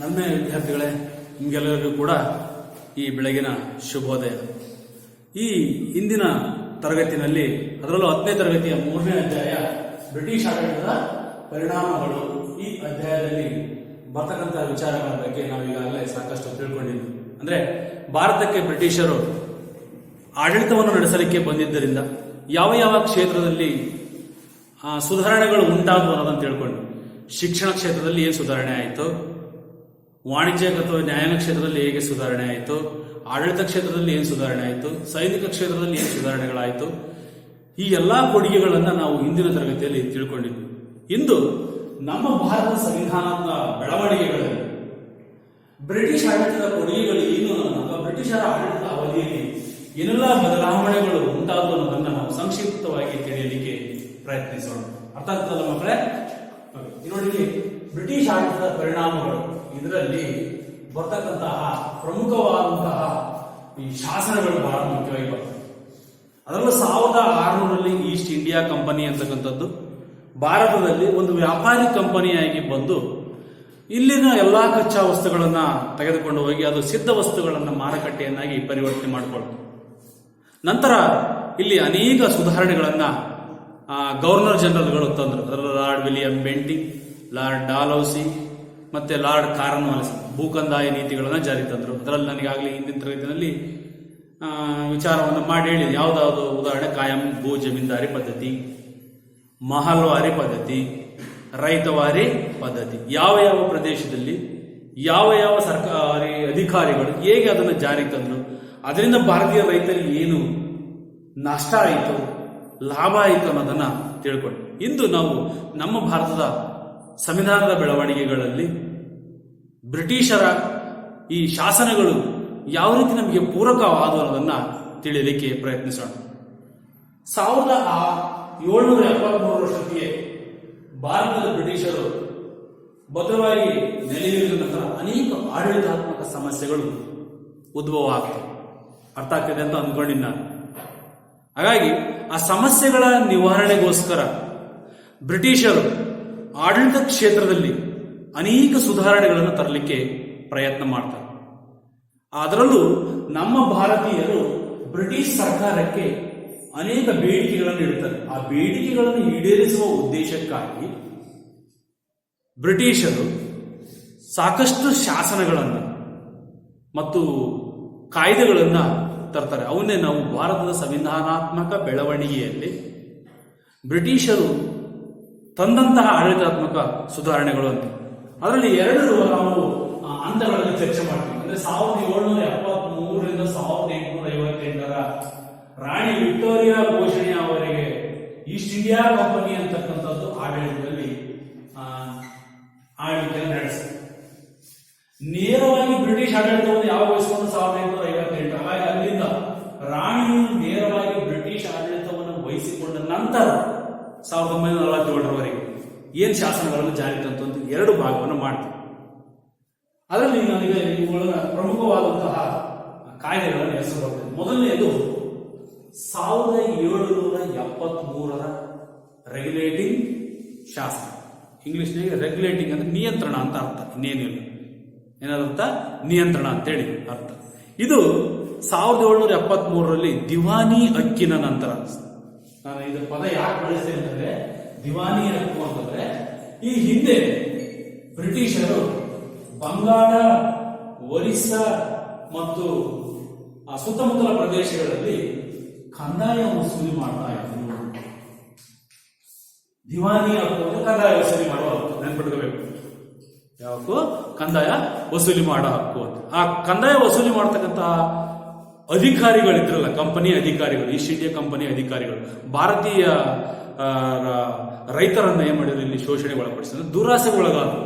ನನ್ನ ವಿದ್ಯಾರ್ಥಿಗಳೇ, ನಿಮಗೆಲ್ಲರಿಗೂ ಕೂಡ ಈ ಬೆಳಗಿನ ಶುಭೋದಯ. ಈ ಇಂದಿನ ತರಗತಿನಲ್ಲಿ, ಅದರಲ್ಲೂ 10ನೇ ತರಗತಿಯ 3ನೇ ಅಧ್ಯಾಯ ಬ್ರಿಟಿಷ್ ಆಡಳಿತದ ಪರಿಣಾಮಗಳು, ಈ ಅಧ್ಯಾಯದಲ್ಲಿ ಬರ್ತಕ್ಕಂತಹ ವಿಚಾರಗಳ ಬಗ್ಗೆ ನಾವು ಈಗಾಗಲೇ ಸಾಕಷ್ಟು ತಿಳ್ಕೊಂಡಿದ್ವಿ. ಅಂದ್ರೆ ಭಾರತಕ್ಕೆ ಬ್ರಿಟಿಷರು ಆಡಳಿತವನ್ನು ನಡೆಸಲಿಕ್ಕೆ ಬಂದಿದ್ದರಿಂದ ಯಾವ ಯಾವ ಕ್ಷೇತ್ರದಲ್ಲಿ ಸುಧಾರಣೆಗಳು ಉಂಟಾದವು ಅನ್ನೋದನ್ನು ತಿಳ್ಕೊಂಡು, ಶಿಕ್ಷಣ ಕ್ಷೇತ್ರದಲ್ಲಿ ಏನು ಸುಧಾರಣೆ ಆಯಿತು, ವಾಣಿಜ್ಯ ಅಥವಾ ನ್ಯಾಯಾಂಗ ಕ್ಷೇತ್ರದಲ್ಲಿ ಹೇಗೆ ಸುಧಾರಣೆ ಆಯಿತು, ಆಡಳಿತ ಕ್ಷೇತ್ರದಲ್ಲಿ ಏನು ಸುಧಾರಣೆ ಆಯಿತು, ಸೈನಿಕ ಕ್ಷೇತ್ರದಲ್ಲಿ ಏನು ಸುಧಾರಣೆಗಳಾಯಿತು, ಈ ಎಲ್ಲಾ ಕೊಡುಗೆಗಳನ್ನು ನಾವು ಹಿಂದಿನ ತರಗತಿಯಲ್ಲಿ ತಿಳ್ಕೊಂಡಿದ್ವಿ. ಇಂದು ನಮ್ಮ ಭಾರತ ಸಂವಿಧಾನದ ಬೆಳವಣಿಗೆಗಳಲ್ಲಿ ಬ್ರಿಟಿಷ್ ಆಡಳಿತದ ಕೊಡುಗೆಗಳು ಏನು ಅಥವಾ ಬ್ರಿಟಿಷರ ಆಡಳಿತದ ಅವಧಿಯಲ್ಲಿ ಏನೆಲ್ಲ ಬದಲಾವಣೆಗಳು ಉಂಟಾದವು ಅನ್ನೋದನ್ನು ನಾವು ಸಂಕ್ಷಿಪ್ತವಾಗಿ ತಿಳಿಯಲಿಕ್ಕೆ ಪ್ರಯತ್ನಿಸೋಣ. ಅರ್ಥ ಆಗ್ತದಲ್ಲ ಮಕ್ಕಳೇ? ನೋಡಿ, ಬ್ರಿಟಿಷ್ ಆಡಳಿತದ ಪರಿಣಾಮಗಳು, ಇದರಲ್ಲಿ ಬರ್ತಕ್ಕಂತಹ ಪ್ರಮುಖವಾದಂತಹ ಈ ಶಾಸನಗಳು ಬಹಳ ಮುಖ್ಯವಾಗಿ ಬರ್ತವೆ. ಅದರಲ್ಲೂ 1600ರಲ್ಲಿ ಈಸ್ಟ್ ಇಂಡಿಯಾ ಕಂಪನಿ ಅಂತಕ್ಕಂಥದ್ದು ಭಾರತದಲ್ಲಿ ಒಂದು ವ್ಯಾಪಾರಿ ಕಂಪನಿಯಾಗಿ ಬಂದು ಇಲ್ಲಿನ ಎಲ್ಲಾ ಕಚ್ಚಾ ವಸ್ತುಗಳನ್ನ ತೆಗೆದುಕೊಂಡು ಹೋಗಿ ಅದು ಸಿದ್ಧ ವಸ್ತುಗಳನ್ನ ಮಾರುಕಟ್ಟೆಯನ್ನಾಗಿ ಪರಿವರ್ತನೆ ಮಾಡಿಕೊಳ್ಳುತ್ತೆ. ನಂತರ ಇಲ್ಲಿ ಅನೇಕ ಸುಧಾರಣೆಗಳನ್ನ ಗವರ್ನರ್ ಜನರಲ್ಗಳು ತಂದರು. ಅದರಲ್ಲಿ lord William Bentinck, lord Dalhousie ಮತ್ತೆ ಲಾರ್ಡ್ ಕಾರ್ನ್ವಾಲಿಸ್ ಭೂಕಂದಾಯ ನೀತಿಗಳನ್ನ ಜಾರಿ ತಂದರು. ಅದರಲ್ಲಿ ನನಗಾಗಲೇ ಹಿಂದಿನ ತರಗತಿಯಲ್ಲಿ ವಿಚಾರವನ್ನು ಮಾಡಿ ಹೇಳಿ, ಯಾವುದಾವುದು ಉದಾಹರಣೆ ಕಾಯಂ ಭೂ ಜಮೀನ್ದಾರಿ ಪದ್ಧತಿ, ಮಹಲ್ವಾರಿ ಪದ್ಧತಿ, ರೈತವಾರಿ ಪದ್ಧತಿ, ಯಾವ ಯಾವ ಪ್ರದೇಶದಲ್ಲಿ ಯಾವ ಯಾವ ಸರ್ಕಾರಿ ಅಧಿಕಾರಿಗಳು ಹೇಗೆ ಅದನ್ನು ಜಾರಿಗೆ ತಂದರು, ಅದರಿಂದ ಭಾರತೀಯ ರೈತರಿಗೆ ಏನು ನಷ್ಟ ಆಯಿತು, ಲಾಭ ಆಯಿತು ಅನ್ನೋದನ್ನ ತಿಳ್ಕೊಂಡು, ಇಂದು ನಾವು ನಮ್ಮ ಭಾರತದ ಸಂವಿಧಾನದ ಬೆಳವಣಿಗೆಗಳಲ್ಲಿ ಬ್ರಿಟಿಷರ ಈ ಶಾಸನಗಳು ಯಾವ ರೀತಿ ನಮಗೆ ಪೂರಕವಾದವು ಅನ್ನೋದನ್ನ ತಿಳಿಯಲಿಕ್ಕೆ ಪ್ರಯತ್ನಿಸೋಣ. 1773 ಭಾರತದ ಬ್ರಿಟಿಷರು ಭದ್ರವಾಗಿ ನೆಲೆಯೂರಿದ ನಂತರ ಅನೇಕ ಆಡಳಿತಾತ್ಮಕ ಸಮಸ್ಯೆಗಳು ಉದ್ಭವ ಆಗ್ತವೆ. ಅರ್ಥ ಆಗ್ತದೆ ಅಂತ ಅಂದ್ಕೊಂಡಿದ್ದ ನಾನು. ಹಾಗಾಗಿ ಆ ಸಮಸ್ಯೆಗಳ ನಿವಾರಣೆಗೋಸ್ಕರ ಬ್ರಿಟಿಷರು ಆಡಳಿತ ಕ್ಷೇತ್ರದಲ್ಲಿ ಅನೇಕ ಸುಧಾರಣೆಗಳನ್ನು ತರಲಿಕ್ಕೆ ಪ್ರಯತ್ನ ಮಾಡ್ತಾರೆ. ಅದರಲ್ಲೂ ನಮ್ಮ ಭಾರತೀಯರು ಬ್ರಿಟಿಷ್ ಸರ್ಕಾರಕ್ಕೆ ಅನೇಕ ಬೇಡಿಕೆಗಳನ್ನು ಇಡುತ್ತಾರೆ. ಆ ಬೇಡಿಕೆಗಳನ್ನು ಈಡೇರಿಸುವ ಉದ್ದೇಶಕ್ಕಾಗಿ ಬ್ರಿಟಿಷರು ಸಾಕಷ್ಟು ಶಾಸನಗಳನ್ನು ಮತ್ತು ಕಾಯ್ದೆಗಳನ್ನು ತರ್ತಾರೆ. ಅವನ್ನೇ ನಾವು ಭಾರತದ ಸಂವಿಧಾನಾತ್ಮಕ ಬೆಳವಣಿಗೆಯಲ್ಲಿ ಬ್ರಿಟಿಷರು ತಂದಂತಹ ಆಡಳಿತಾತ್ಮಕ ಸುಧಾರಣೆಗಳು ಅಂತ. ಅದರಲ್ಲಿ ಎರಡು ನಾವು ಹಂತಗಳಲ್ಲಿ ಚರ್ಚೆ ಮಾಡ್ತೀವಿ. ಅಂದ್ರೆ 1773ರಿಂದ 1858ರ ರಾಣಿ ವಿಕ್ಟೋರಿಯಾ ಘೋಷಣೆಯವರೆಗೆ ಈಸ್ಟ್ ಇಂಡಿಯಾ ಕಂಪನಿ ಅಂತಕ್ಕಂಥದ್ದು ಆಡಳಿತದಲ್ಲಿ ಆಳ್ವಿಕೆ ನಡೆಸಿದೆ. ನೇರವಾಗಿ ಬ್ರಿಟಿಷ್ ಆಡಳಿತವನ್ನು ಯಾವಾಗ ವಹಿಸಿಕೊಂಡು 1858. ಹಾಗಾಗಿ ಅಲ್ಲಿಂದ ರಾಣಿಯು ನೇರವಾಗಿ ಬ್ರಿಟಿಷ್ ಆಡಳಿತವನ್ನು ವಹಿಸಿಕೊಂಡ ನಂತರ 1947ರವರೆಗೆ ಏನ್ ಶಾಸನಗಳನ್ನು ಜಾರಿ ತಂತು ಅಂತ ಎರಡು ಭಾಗವನ್ನು ಮಾಡ್ತೀವಿ. ಅದರಲ್ಲಿ ನನಗೆ ಇವುಗಳ ಪ್ರಮುಖವಾದಂತಹ ಕಾಯ್ದೆಗಳನ್ನು ಹೆಸರು ಬರ್ತದೆ. ಮೊದಲನೆಯದು 1773ರ ರೆಗ್ಯುಲೇಟಿಂಗ್ ಶಾಸನ. ಇಂಗ್ಲಿಷ್ನಲ್ಲಿ ರೆಗ್ಯುಲೇಟಿಂಗ್ ಅಂದ್ರೆ ನಿಯಂತ್ರಣ ಅಂತ ಅರ್ಥ, ಇನ್ನೇನಿಲ್ಲ. ಏನರ್ಥ? ನಿಯಂತ್ರಣ ಅಂತೇಳಿ ಅರ್ಥ. ಇದು 1773ರಲ್ಲಿ ದಿವಾನಿ ಹಕ್ಕಿನ ನಂತರ. ನಾನು ಇದರ ಪದ ಯಾಕೆ ಬಳಸ್ತೇನೆ ಅಂತಂದ್ರೆ, ದಿವಾನಿ ಹಕ್ಕು ಅಂತಂದ್ರೆ ಈ ಹಿಂದೆ ಬ್ರಿಟಿಷರು ಬಂಗಾಳ, ಒರಿಸ್ಸಾ ಮತ್ತು ಆ ಸುತ್ತಮುತ್ತಲ ಪ್ರದೇಶಗಳಲ್ಲಿ ಕಂದಾಯ ವಸೂಲಿ ಮಾಡ್ತಾ ಇದ್ರು. ದಿವಾನಿ ಹಕ್ಕು ಅಂದ್ರೆ ಕಂದಾಯ ವಸೂಲಿ ಮಾಡುವ ಹಕ್ಕು, ನೆನ್ಪಿಟ್ಕೋಬೇಕು. ಯಾವಕ್ಕೂ ಕಂದಾಯ ವಸೂಲಿ ಮಾಡೋ ಹಕ್ಕು ಅಂತ. ಆ ಕಂದಾಯ ವಸೂಲಿ ಮಾಡ್ತಕ್ಕಂತಹ ಅಧಿಕಾರಿಗಳಿದ್ರಲ್ಲ, ಕಂಪನಿ ಅಧಿಕಾರಿಗಳು, ಈಸ್ಟ್ ಇಂಡಿಯಾ ಕಂಪನಿ ಅಧಿಕಾರಿಗಳು ಭಾರತೀಯ ರೈತರನ್ನ ಏನ್ ಮಾಡಿದ್ರು, ಇಲ್ಲಿ ಶೋಷಣೆಗೆ ಒಳಪಡಿಸಿದ್ರು, ದುರಾಸೆಗೆ ಒಳಗಾದ್ರು.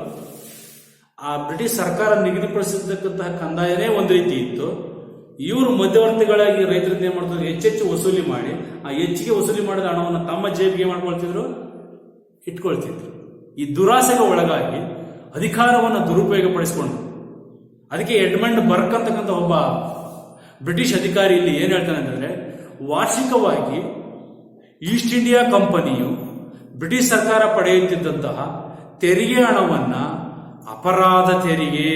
ಆ ಬ್ರಿಟಿಷ್ ಸರ್ಕಾರ ನಿಗದಿಪಡಿಸಿರ್ತಕ್ಕಂತಹ ಕಂದಾಯನೇ ಒಂದು ರೀತಿ ಇತ್ತು. ಇವರು ಮಧ್ಯವರ್ತಿಗಳಾಗಿ ರೈತರಿಂದ ಏನ್ ಮಾಡ್ತಾರೆ, ಹೆಚ್ಚೆಚ್ಚು ವಸೂಲಿ ಮಾಡಿ ಆ ಹೆಚ್ಚಿಗೆ ವಸೂಲಿ ಮಾಡಿದ ಹಣವನ್ನು ತಮ್ಮ ಜೇಬಿಗೆ ಮಾಡ್ಕೊಳ್ತಿದ್ರು, ಇಟ್ಕೊಳ್ತಿದ್ರು. ಈ ದುರಾಸೆಗೆ ಒಳಗಾಗಿ ಅಧಿಕಾರವನ್ನು ದುರುಪಯೋಗ ಪಡಿಸಿಕೊಂಡು, ಅದಕ್ಕೆ ಎಡ್ಮಂಡ್ ಬರ್ಕ್ ಅಂತಕ್ಕಂಥ ಒಬ್ಬ ಬ್ರಿಟಿಷ್ ಅಧಿಕಾರಿ ಇಲ್ಲಿ ಏನ್ ಹೇಳ್ತಾನೆ ಅಂತಂದ್ರೆ, ವಾರ್ಷಿಕವಾಗಿ ಈಸ್ಟ್ ಇಂಡಿಯಾ ಕಂಪನಿಯು ಬ್ರಿಟಿಷ್ ಸರ್ಕಾರ ಪಡೆಯುತ್ತಿದ್ದಂತಹ ತೆರಿಗೆ ಹಣವನ್ನ ಅಪರಾಧ ತೆರಿಗೆ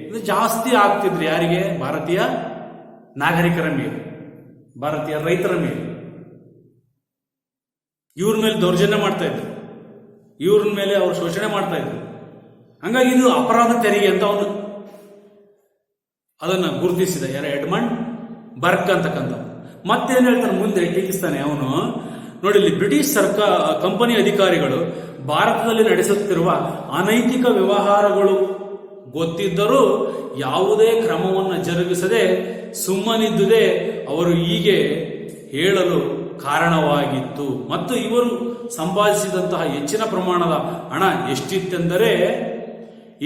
ಇದು ಜಾಸ್ತಿ ಆಗ್ತಿದ್ರು. ಯಾರಿಗೆ? ಭಾರತೀಯ ನಾಗರಿಕರ ಮೇಲೆ, ಭಾರತೀಯ ರೈತರ ಮೇಲೆ. ಇವ್ರ ಮೇಲೆ ದೌರ್ಜನ್ಯ ಮಾಡ್ತಾ ಇದ್ರು, ಇವ್ರ ಮೇಲೆ ಅವರು ಶೋಷಣೆ ಮಾಡ್ತಾ ಇದ್ರು. ಹಂಗಾಗಿ ಇದು ಅಪರಾಧ ತೆರಿಗೆ ಅಂತ ಅವನು ಅದನ್ನ ಗುರುತಿಸಿದ. ಯಾರ? ಎಡ್ಮಂಡ್ ಬರ್ಕ್ ಅಂತಕ್ಕಂಥ. ಮತ್ತೇನ್ ಹೇಳ್ತಾನೆ ಮುಂದೆ ಟೀಕಿಸ್ತಾನೆ ಅವನು. ನೋಡಿ, ಇಲ್ಲಿ ಬ್ರಿಟಿಷ್ ಕಂಪನಿ ಅಧಿಕಾರಿಗಳು ಭಾರತದಲ್ಲಿ ನಡೆಸುತ್ತಿರುವ ಅನೈತಿಕ ವ್ಯವಹಾರಗಳು ಗೊತ್ತಿದ್ದರೂ ಯಾವುದೇ ಕ್ರಮವನ್ನು ಜರುಗಿಸದೆ ಸುಮ್ಮನಿದ್ದುದೇ ಅವರು ಹೀಗೆ ಹೇಳಲು ಕಾರಣವಾಗಿತ್ತು. ಮತ್ತು ಇವರು ಸಂಪಾದಿಸಿದಂತಹ ಹೆಚ್ಚಿನ ಪ್ರಮಾಣದ ಹಣ ಎಷ್ಟಿತ್ತೆಂದರೆ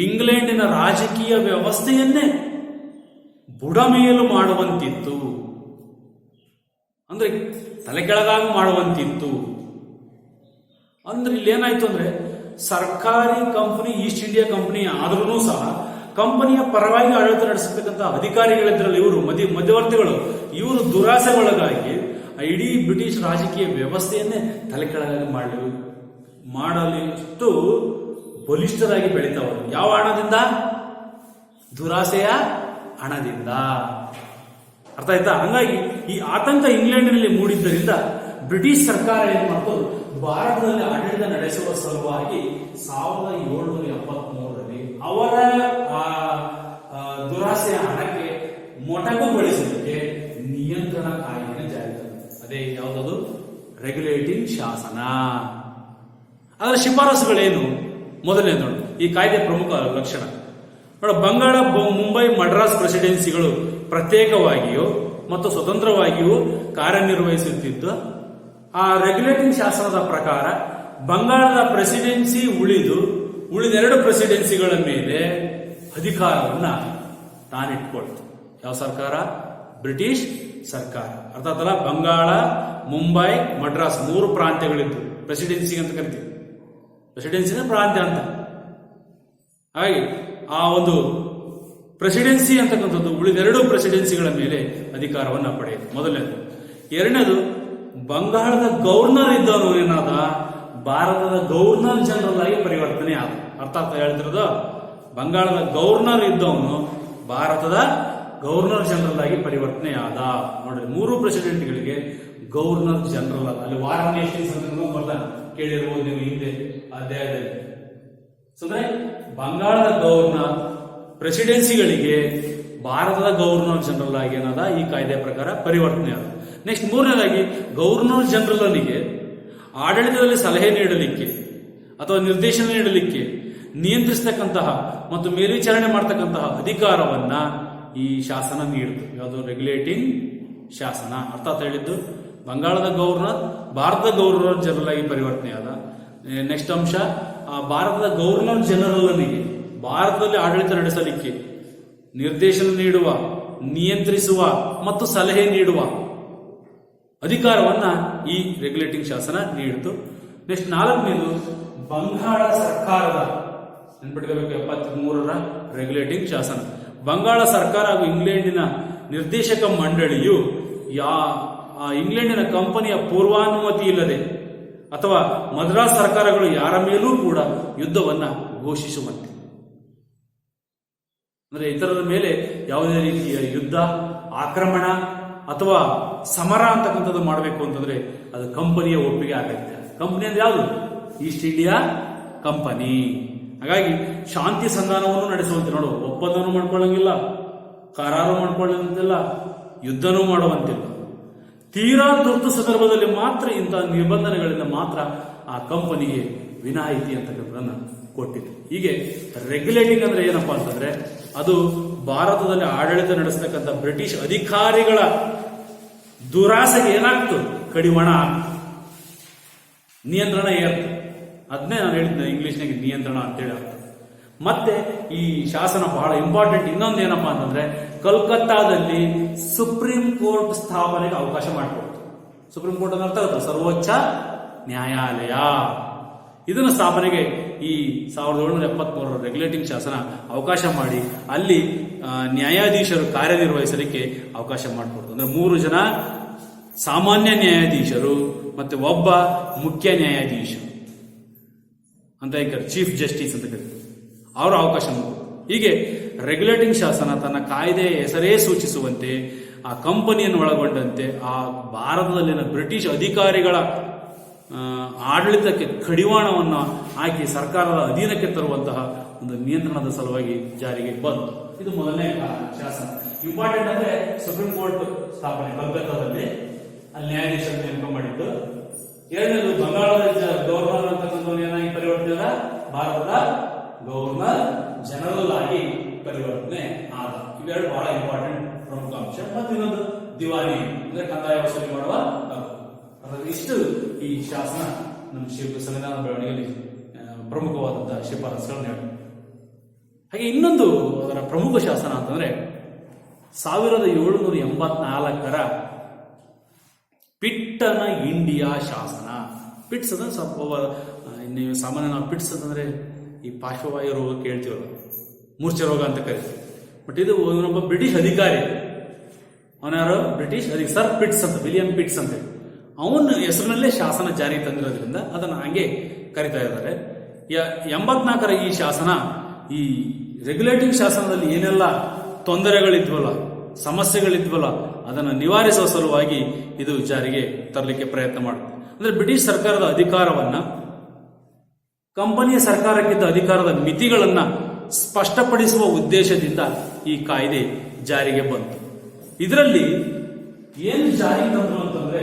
ಇಂಗ್ಲೆಂಡಿನ ರಾಜಕೀಯ ವ್ಯವಸ್ಥೆಯನ್ನೇ ಬುಡಮೇಲು ಮಾಡುವಂತಿತ್ತು. ಅಂದ್ರೆ ತಲೆ ಕೆಳಗಾಗಿ ಮಾಡುವಂತಿತ್ತು. ಅಂದ್ರೆ ಇಲ್ಲಿ ಏನಾಯ್ತು ಅಂದ್ರೆ, ಸರ್ಕಾರಿ ಕಂಪನಿ, ಈಸ್ಟ್ ಇಂಡಿಯಾ ಕಂಪನಿ ಆದ್ರೂ ಸಹ ಕಂಪನಿಯ ಪರವಾಗಿ ಆಡಳಿತ ನಡೆಸತಕ್ಕಂಥ ಅಧಿಕಾರಿಗಳಿದ್ರಲ್ಲ, ಇವರು ಮಧ್ಯವರ್ತಿಗಳು, ಇವರು ದುರಾಸೆಗೊಳಗಾಗಿ ಇಡೀ ಬ್ರಿಟಿಷ್ ರಾಜಕೀಯ ವ್ಯವಸ್ಥೆಯನ್ನೇ ತಲೆ ಕೆಳಗಾಗಿ ಮಾಡಲಿಷ್ಟು ಬಲಿಷ್ಠರಾಗಿ ಬೆಳೀತಾವರು. ಯಾವ ಹಣದಿಂದ? ದುರಾಸೆಯ ಹಣದಿಂದ. ಅರ್ಥ ಆಯ್ತಾ? ಹಂಗಾಗಿ ಈ ಆತಂಕ ಇಂಗ್ಲೆಂಡಿನಲ್ಲಿ ಮೂಡಿದ್ದರಿಂದ ಬ್ರಿಟಿಷ್ ಸರ್ಕಾರ ಏನ್ ಮಾಡ್ತು, ಭಾರತದಲ್ಲಿ ಆಡಳಿತ ನಡೆಸುವ ಸಲುವಾಗಿ 1773ರಲ್ಲಿ ಅವರ ದುರಾಸೆಯ ಹಣಕ್ಕೆ ಮೊಟಕುಗೊಳಿಸಲಿಕ್ಕೆ ನಿಯಂತ್ರಣ ಕಾಯ್ದೆಯನ್ನು ಜಾರಿ ತಂದಿದೆ. ಅದೇ ಯಾವುದದು? ರೆಗ್ಯುಲೇಟಿಂಗ್ ಶಾಸನ. ಅದರ ಶಿಫಾರಸುಗಳೇನು? ಮೊದಲನೇ ನೋಡಿ, ಈ ಕಾಯ್ದೆ ಪ್ರಮುಖ ಲಕ್ಷಣ ನೋಡ, ಬಂಗಾಳ, ಮುಂಬೈ, ಮಡ್ರಾಸ್ ಪ್ರೆಸಿಡೆನ್ಸಿಗಳು ಪ್ರತ್ಯೇಕವಾಗಿಯೂ ಮತ್ತು ಸ್ವತಂತ್ರವಾಗಿಯೂ ಕಾರ್ಯನಿರ್ವಹಿಸುತ್ತಿದ್ದು, ಆ ರೆಗ್ಯುಲೇಟಿಂಗ್ ಶಾಸನದ ಪ್ರಕಾರ ಬಂಗಾಳದ ಪ್ರೆಸಿಡೆನ್ಸಿ ಉಳಿದೆರಡು ಪ್ರೆಸಿಡೆನ್ಸಿಗಳ ಮೇಲೆ ಅಧಿಕಾರವನ್ನ ತಾನಿಟ್ಕೊಳ್ತು. ಯಾವ ಸರ್ಕಾರ? ಬ್ರಿಟಿಷ್ ಸರ್ಕಾರ. ಅರ್ಥಾತ್ತಲ್ಲ, ಬಂಗಾಳ, ಮುಂಬೈ, ಮಡ್ರಾಸ್ 3 ಪ್ರಾಂತ್ಯಗಳಿದ್ದು ಪ್ರೆಸಿಡೆನ್ಸಿ ಅಂತ ಕರಿತೀವಿ. ಪ್ರೆಸಿಡೆನ್ಸಿನ ಪ್ರಾಂತ್ಯ ಅಂತ. ಹಾಗೆ ಆ ಒಂದು ಪ್ರೆಸಿಡೆನ್ಸಿ ಅಂತಕ್ಕಂಥದ್ದು ಉಳಿದೆರಡು ಪ್ರೆಸಿಡೆನ್ಸಿಗಳ ಮೇಲೆ ಅಧಿಕಾರವನ್ನು ಪಡೆಯಿತು. ಮೊದಲನೇದು. ಎರಡನೇದು, ಬಂಗಾಳದ ಗವರ್ನರ್ ಇದ್ದವನು ಏನಾದ? ಭಾರತದ ಗವರ್ನರ್ ಜನರಲ್ ಆಗಿ ಪರಿವರ್ತನೆ ಆದ. ಅರ್ಥಾತ್ ಹೇಳ್ತಿರೋದು, ಬಂಗಾಳದ ಗವರ್ನರ್ ಇದ್ದವನು ಭಾರತದ ಗವರ್ನರ್ ಜನರಲ್ ಆಗಿ ಪರಿವರ್ತನೆ ಆದ. ನೋಡಿ, 3 ಪ್ರೆಸಿಡೆಂಟ್ಗಳಿಗೆ ಗವರ್ನರ್ ಜನರಲ್ ಆದ. ಅಲ್ಲಿ ವಾರನ್ ಹೇಸ್ಟಿಂಗ್ಸ್ ಅಂತ ಬರ್ತಾನೆ, ಕೇಳಿರ್ಬೋದು ನೀವು ಹಿಂದೆ ಅಧ್ಯಾಯದಲ್ಲಿ. ಅಂದ್ರೆ ಬಂಗಾಳದ ಗವರ್ನರ್ ಪ್ರೆಸಿಡೆನ್ಸಿಗಳಿಗೆ ಭಾರತದ ಗವರ್ನರ್ ಜನರಲ್ ಆಗಿ ಏನಾದ? ಈ ಕಾಯ್ದೆ ಪ್ರಕಾರ ಪರಿವರ್ತನೆ ಆದ. ನೆಕ್ಸ್ಟ್, ಮೂರನೇದಾಗಿ, ಗವರ್ನರ್ ಜನರಲ್ನಿಗೆ ಆಡಳಿತದಲ್ಲಿ ಸಲಹೆ ನೀಡಲಿಕ್ಕೆ ಅಥವಾ ನಿರ್ದೇಶನ ನೀಡಲಿಕ್ಕೆ, ನಿಯಂತ್ರಿಸತಕ್ಕಂತಹ ಮತ್ತು ಮೇಲ್ವಿಚಾರಣೆ ಮಾಡತಕ್ಕಂತಹ ಅಧಿಕಾರವನ್ನ ಈ ಶಾಸನ ನೀಡಿತು. ಯಾವುದು? ರೆಗ್ಯುಲೇಟಿಂಗ್ ಶಾಸನ. ಅರ್ಥಾತ್ ಹೇಳಿದ್ದು, ಬಂಗಾಳದ ಗವರ್ನರ್ ಭಾರತದ ಗವರ್ನರ್ ಜನರಲ್ ಆಗಿ ಪರಿವರ್ತನೆ ಆದ. ನೆಕ್ಸ್ಟ್ ಅಂಶ, ಭಾರತದ ಗವರ್ನರ್ ಜನರಲ್ನಿಗೆ ಭಾರತದಲ್ಲಿ ಆಡಳಿತ ನಡೆಸಲಿಕ್ಕೆ, ನಿರ್ದೇಶನ ನೀಡುವ, ನಿಯಂತ್ರಿಸುವ ಮತ್ತು ಸಲಹೆ ನೀಡುವ ಅಧಿಕಾರವನ್ನ ಈ ರೆಗ್ಯುಲೇಟಿಂಗ್ ಶಾಸನ ನೀಡಿತು. ನೆಕ್ಸ್ಟ್ 4ನೇದು, ಬಂಗಾಳ ಸರ್ಕಾರದ, ನೆನ್ಪಿಟ್ಕೋಬೇಕು, 73ರ ರೆಗ್ಯುಲೇಟಿಂಗ್ ಶಾಸನ. ಬಂಗಾಳ ಸರ್ಕಾರ ಹಾಗೂ ಇಂಗ್ಲೆಂಡಿನ ನಿರ್ದೇಶಕ ಮಂಡಳಿಯು ಇಂಗ್ಲೆಂಡಿನ ಕಂಪನಿಯ ಪೂರ್ವಾನುಮತಿ ಇಲ್ಲದೆ ಅಥವಾ ಮದ್ರಾಸ್ ಸರ್ಕಾರಗಳು ಯಾರ ಮೇಲೂ ಕೂಡ ಯುದ್ಧವನ್ನ ಘೋಷಿಸುವಂತೆ, ಅಂದ್ರೆ ಇತರರ ಮೇಲೆ ಯಾವುದೇ ರೀತಿಯ ಯುದ್ಧ, ಆಕ್ರಮಣ ಅಥವಾ ಸಮರ ಅಂತಕ್ಕಂಥದ್ದು ಮಾಡಬೇಕು ಅಂತಂದ್ರೆ ಅದು ಕಂಪನಿಯ ಒಪ್ಪಿಗೆ ಆಗತ್ತೆ. ಕಂಪನಿ ಅಂದ್ರೆ ಯಾವುದು? East India company. ಹಾಗಾಗಿ ಶಾಂತಿ ಸಂಧಾನವನ್ನು ನಡೆಸುವಂತೆ. ನೋಡು, ಒಪ್ಪಂದನೂ ಮಾಡ್ಕೊಳ್ಳಂಗಿಲ್ಲ, ಕರಾರು ಮಾಡ್ಕೊಳ್ಳುವಂತಿಲ್ಲ, ಯುದ್ಧನೂ ಮಾಡುವಂತಿಲ್ಲ. ತೀರಾ ತುರ್ತು ಸಂದರ್ಭದಲ್ಲಿ ಮಾತ್ರ ಇಂತಹ ನಿಬಂಧನೆಗಳಿಂದ ಮಾತ್ರ ಆ ಕಂಪನಿಗೆ ವಿನಾಯಿತಿ ಅಂತಕ್ಕಂಥದ್ದನ್ನ ಕೊಟ್ಟಿದೆ. ಹೀಗೆ ರೆಗ್ಯುಲೇಟಿಂಗ್ ಅಂದ್ರೆ ಏನಪ್ಪಾ ಅಂತಂದ್ರೆ, ಅದು ಭಾರತದಲ್ಲಿ ಆಡಳಿತ ನಡೆಸತಕ್ಕಂಥ ಬ್ರಿಟಿಷ್ ಅಧಿಕಾರಿಗಳ ದುರಾಸೆಗೆ ಏನಾಗ್ತು? ಕಡಿವಾಣ ಆಗ್ತು, ನಿಯಂತ್ರಣ ಏರ್ತು. ಅದನ್ನೇ ನಾನು ಹೇಳಿದ್ದೆ ಇಂಗ್ಲಿಷ್ನಾಗೆ ನಿಯಂತ್ರಣ ಅಂತೇಳಿ ಆಗ್ತದೆ. ಮತ್ತೆ ಈ ಶಾಸನ ಬಹಳ ಇಂಪಾರ್ಟೆಂಟ್. ಇನ್ನೊಂದು ಏನಪ್ಪಾ ಅಂತಂದ್ರೆ, ಕಲ್ಕತ್ತಾದಲ್ಲಿ ಸುಪ್ರೀಂ ಕೋರ್ಟ್ ಸ್ಥಾಪನೆಗೆ ಅವಕಾಶ ಮಾಡಿಕೊಡ್ತು. ಸುಪ್ರೀಂ ಕೋರ್ಟ್ ಅಂತ ಅರ್ಥ ಆಗುತ್ತೆ, ಸರ್ವೋಚ್ಚ ನ್ಯಾಯಾಲಯ. ಇದನ್ನ ಸ್ಥಾಪನೆಗೆ ಈ 1773ರ ರೆಗ್ಯುಲೇಟಿಂಗ್ ಶಾಸನ ಅವಕಾಶ ಮಾಡಿ ಅಲ್ಲಿ ನ್ಯಾಯಾಧೀಶರು ಕಾರ್ಯನಿರ್ವಹಿಸಲಿಕ್ಕೆ ಅವಕಾಶ ಮಾಡಿಕೊಡ್ತು. ಅಂದ್ರೆ 3 ಜನ ಸಾಮಾನ್ಯ ನ್ಯಾಯಾಧೀಶರು ಮತ್ತೆ ಒಬ್ಬ ಮುಖ್ಯ ನ್ಯಾಯಾಧೀಶ ಅಂತ ಚೀಫ್ ಜಸ್ಟಿಸ್ ಅಂತ ಕರೀತಾರೆ. ಅವರ ಅವಕಾಶ ಹೀಗೆ ರೆಗ್ಯುಲೇಟಿಂಗ್ ಶಾಸನ ತನ್ನ ಕಾಯ್ದೆಯ ಹೆಸರೇ ಸೂಚಿಸುವಂತೆ ಆ ಕಂಪನಿಯನ್ನು ಒಳಗೊಂಡಂತೆ ಆ ಭಾರತದಲ್ಲಿನ ಬ್ರಿಟಿಷ್ ಅಧಿಕಾರಿಗಳ ಆಡಳಿತಕ್ಕೆ ಕಡಿವಾಣವನ್ನು ಹಾಕಿ ಸರ್ಕಾರದ ಅಧೀನಕ್ಕೆ ತರುವಂತಹ ಒಂದು ನಿಯಂತ್ರಣದ ಸಲುವಾಗಿ ಜಾರಿಗೆ ಬಂತು. ಇದು ಮೊದಲನೇ ಶಾಸನ. ಇಂಪಾರ್ಟೆಂಟ್ ಅಂದ್ರೆ ಸುಪ್ರೀಂ ಕೋರ್ಟ್ ಸ್ಥಾಪನೆ ಕಲ್ಕತ್ತಾದಲ್ಲಿ, ಅಲ್ಲಿ ನ್ಯಾಯಾಧೀಶರನ್ನು ನೇಮಕ ಮಾಡಿದ್ದು. ಎರಡನೇದು ಬಂಗಾಳದ ಗವರ್ನರ್ ಅಂತಕ್ಕಂಥವ್ರು ಏನಾಗಿ ಪರಿವರ್ತನೆ ಭಾರತದ ಗವರ್ನರ್ ಜನರಲ್ ಆಗಿ ಪರಿವರ್ತನೆ ಆದ. ಇವೆರಡು ಬಹಳ ಇಂಪಾರ್ಟೆಂಟ್ ಪ್ರಮುಖ ಅಂಶ. ಮತ್ತು ಇನ್ನೊಂದು ದಿವಾನಿ ಅಂದ್ರೆ ಕಂದಾಯ ವಸೂಲಿ ಮಾಡುವ ಇಷ್ಟು ಈ ಶಾಸನ ನಮ್ಮ ಸಂವಿಧಾನ ಬೆಳವಣಿಗೆಯಲ್ಲಿ ಪ್ರಮುಖವಾದಂತಹ ಶಿಫಾರಸುಗಳನ್ನು ಹೇಳಿ. ಹಾಗೆ ಇನ್ನೊಂದು ಅದರ ಪ್ರಮುಖ ಶಾಸನ ಅಂತಂದ್ರೆ 1784 ಪಿಟ್ಟನ ಇಂಡಿಯಾ ಶಾಸನ. ಪಿಟ್ಸ್ ಅಂದ್ರೆ ಸ್ವಲ್ಪ ನೀವು ಸಾಮಾನ್ಯ ನಾವು ಪಿಟ್ಸ್ ಅಂತಂದ್ರೆ ಈ ಪಾರ್ಶ್ವವಾಯು ರೋಗ ಕೇಳ್ತೀವಲ್ಲ, ಮೂರ್ಛೆ ರೋಗ ಅಂತ ಕರೀತೀವಿ. ಬಟ್ ಇದು ಇವನೊಬ್ಬ ಬ್ರಿಟಿಷ್ ಅಧಿಕಾರಿ, ಅವನ್ಯಾರು ಬ್ರಿಟಿಷ್ ಸರ್ ಪಿಟ್ಸ್ ಅಂತ, ವಿಲಿಯಂ ಪಿಟ್ಸ್ ಅಂತ, ಅವನ ಹೆಸರಿನಲ್ಲೇ ಶಾಸನ ಜಾರಿಗೆ ತಂದಿರೋದ್ರಿಂದ ಅದನ್ನು ಹಂಗೆ ಕರಿತಾ ಇದ್ದಾರೆ. 84 ಈ ಶಾಸನ ಈ ರೆಗ್ಯುಲೇಟಿಂಗ್ ಶಾಸನದಲ್ಲಿ ಏನೆಲ್ಲ ತೊಂದರೆಗಳಿದ್ವಲ್ಲ, ಸಮಸ್ಯೆಗಳಿದ್ವಲ್ಲ, ಅದನ್ನು ನಿವಾರಿಸುವ ಸಲುವಾಗಿ ಇದು ಜಾರಿಗೆ ತರಲಿಕ್ಕೆ ಪ್ರಯತ್ನ ಮಾಡುತ್ತೆ. ಅಂದ್ರೆ ಬ್ರಿಟಿಷ್ ಸರ್ಕಾರದ ಅಧಿಕಾರವನ್ನ, ಕಂಪನಿಯ ಸರ್ಕಾರಕ್ಕಿದ್ದ ಅಧಿಕಾರದ ಮಿತಿಗಳನ್ನ ಸ್ಪಷ್ಟಪಡಿಸುವ ಉದ್ದೇಶದಿಂದ ಈ ಕಾಯ್ದೆ ಜಾರಿಗೆ ಬಂತು. ಇದರಲ್ಲಿ ಏನು ಜಾರಿಗೆ ತಂದ್ರು ಅಂತಂದ್ರೆ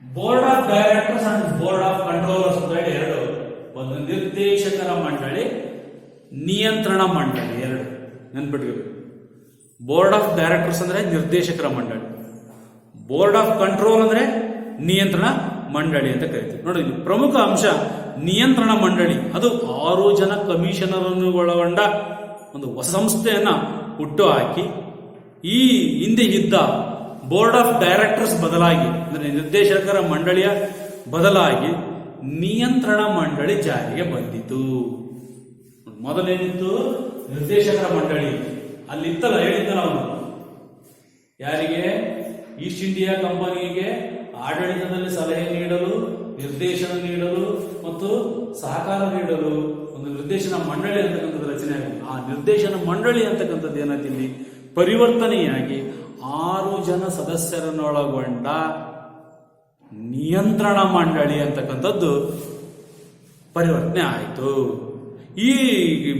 board of directors and board of controllers ಅಂತ ಹೇಳಿ ಎರಡು, ಒಂದು ನಿರ್ದೇಶಕರ ಮಂಡಳಿ, ನಿಯಂತ್ರಣ ಮಂಡಳಿ, ಎರಡು ನೆನ್ಪಿಟ್ಕೋಬೇಕು. ಬೋರ್ಡ್ ಆಫ್ ಡೈರೆಕ್ಟರ್ಸ್ ಅಂದ್ರೆ ನಿರ್ದೇಶಕರ ಮಂಡಳಿ, ಬೋರ್ಡ್ ಆಫ್ ಕಂಟ್ರೋಲ್ ಅಂದ್ರೆ ನಿಯಂತ್ರಣ ಮಂಡಳಿ ಅಂತ ಕರಿತೀವಿ. ನೋಡಿ, ಪ್ರಮುಖ ಅಂಶ ನಿಯಂತ್ರಣ ಮಂಡಳಿ. ಅದು 6 ಜನ ಕಮಿಷನರನ್ನು ಒಳಗೊಂಡ ಒಂದು ಹೊಸ ಸಂಸ್ಥೆಯನ್ನ ಹುಟ್ಟು ಹಾಕಿ ಈ ಹಿಂದೆ ಇದ್ದ ಬೋರ್ಡ್ ಆಫ್ ಡೈರೆಕ್ಟರ್ಸ್ ಬದಲಾಗಿ, ಅಂದ್ರೆ ನಿರ್ದೇಶಕರ ಮಂಡಳಿಯ ಬದಲಾಗಿ ನಿಯಂತ್ರಣ ಮಂಡಳಿ ಜಾರಿಗೆ ಬಂದಿತು. ಮೊದಲೇನಿತ್ತು ನಿರ್ದೇಶಕರ ಮಂಡಳಿ, ಅಲ್ಲಿತ್ತಲ್ಲ, ಹೇಳಿದ್ದಲ್ಲ ಅವನು ಯಾರಿಗೆ, ಈಸ್ಟ್ ಇಂಡಿಯಾ ಕಂಪನಿಗೆ ಆಡಳಿತದಲ್ಲಿ ಸಲಹೆ ನೀಡಲು, ನಿರ್ದೇಶನ ನೀಡಲು ಮತ್ತು ಸಹಕಾರ ನೀಡಲು ಒಂದು ನಿರ್ದೇಶನ ಮಂಡಳಿ ಅಂತಕ್ಕಂಥದ್ದು ರಚನೆ ಆಗಿದೆ. ಆ ನಿರ್ದೇಶನ ಮಂಡಳಿ ಅಂತಕ್ಕಂಥದ್ದು ಏನಾಯ್ತು ಇಲ್ಲಿ ಪರಿವರ್ತನೆಯಾಗಿ 6 ಜನ ಸದಸ್ಯರನ್ನೊಳಗೊಂಡ ನಿಯಂತ್ರಣ ಮಂಡಳಿ ಅಂತಕ್ಕಂಥದ್ದು ಪರಿವರ್ತನೆ ಆಯಿತು. ಈ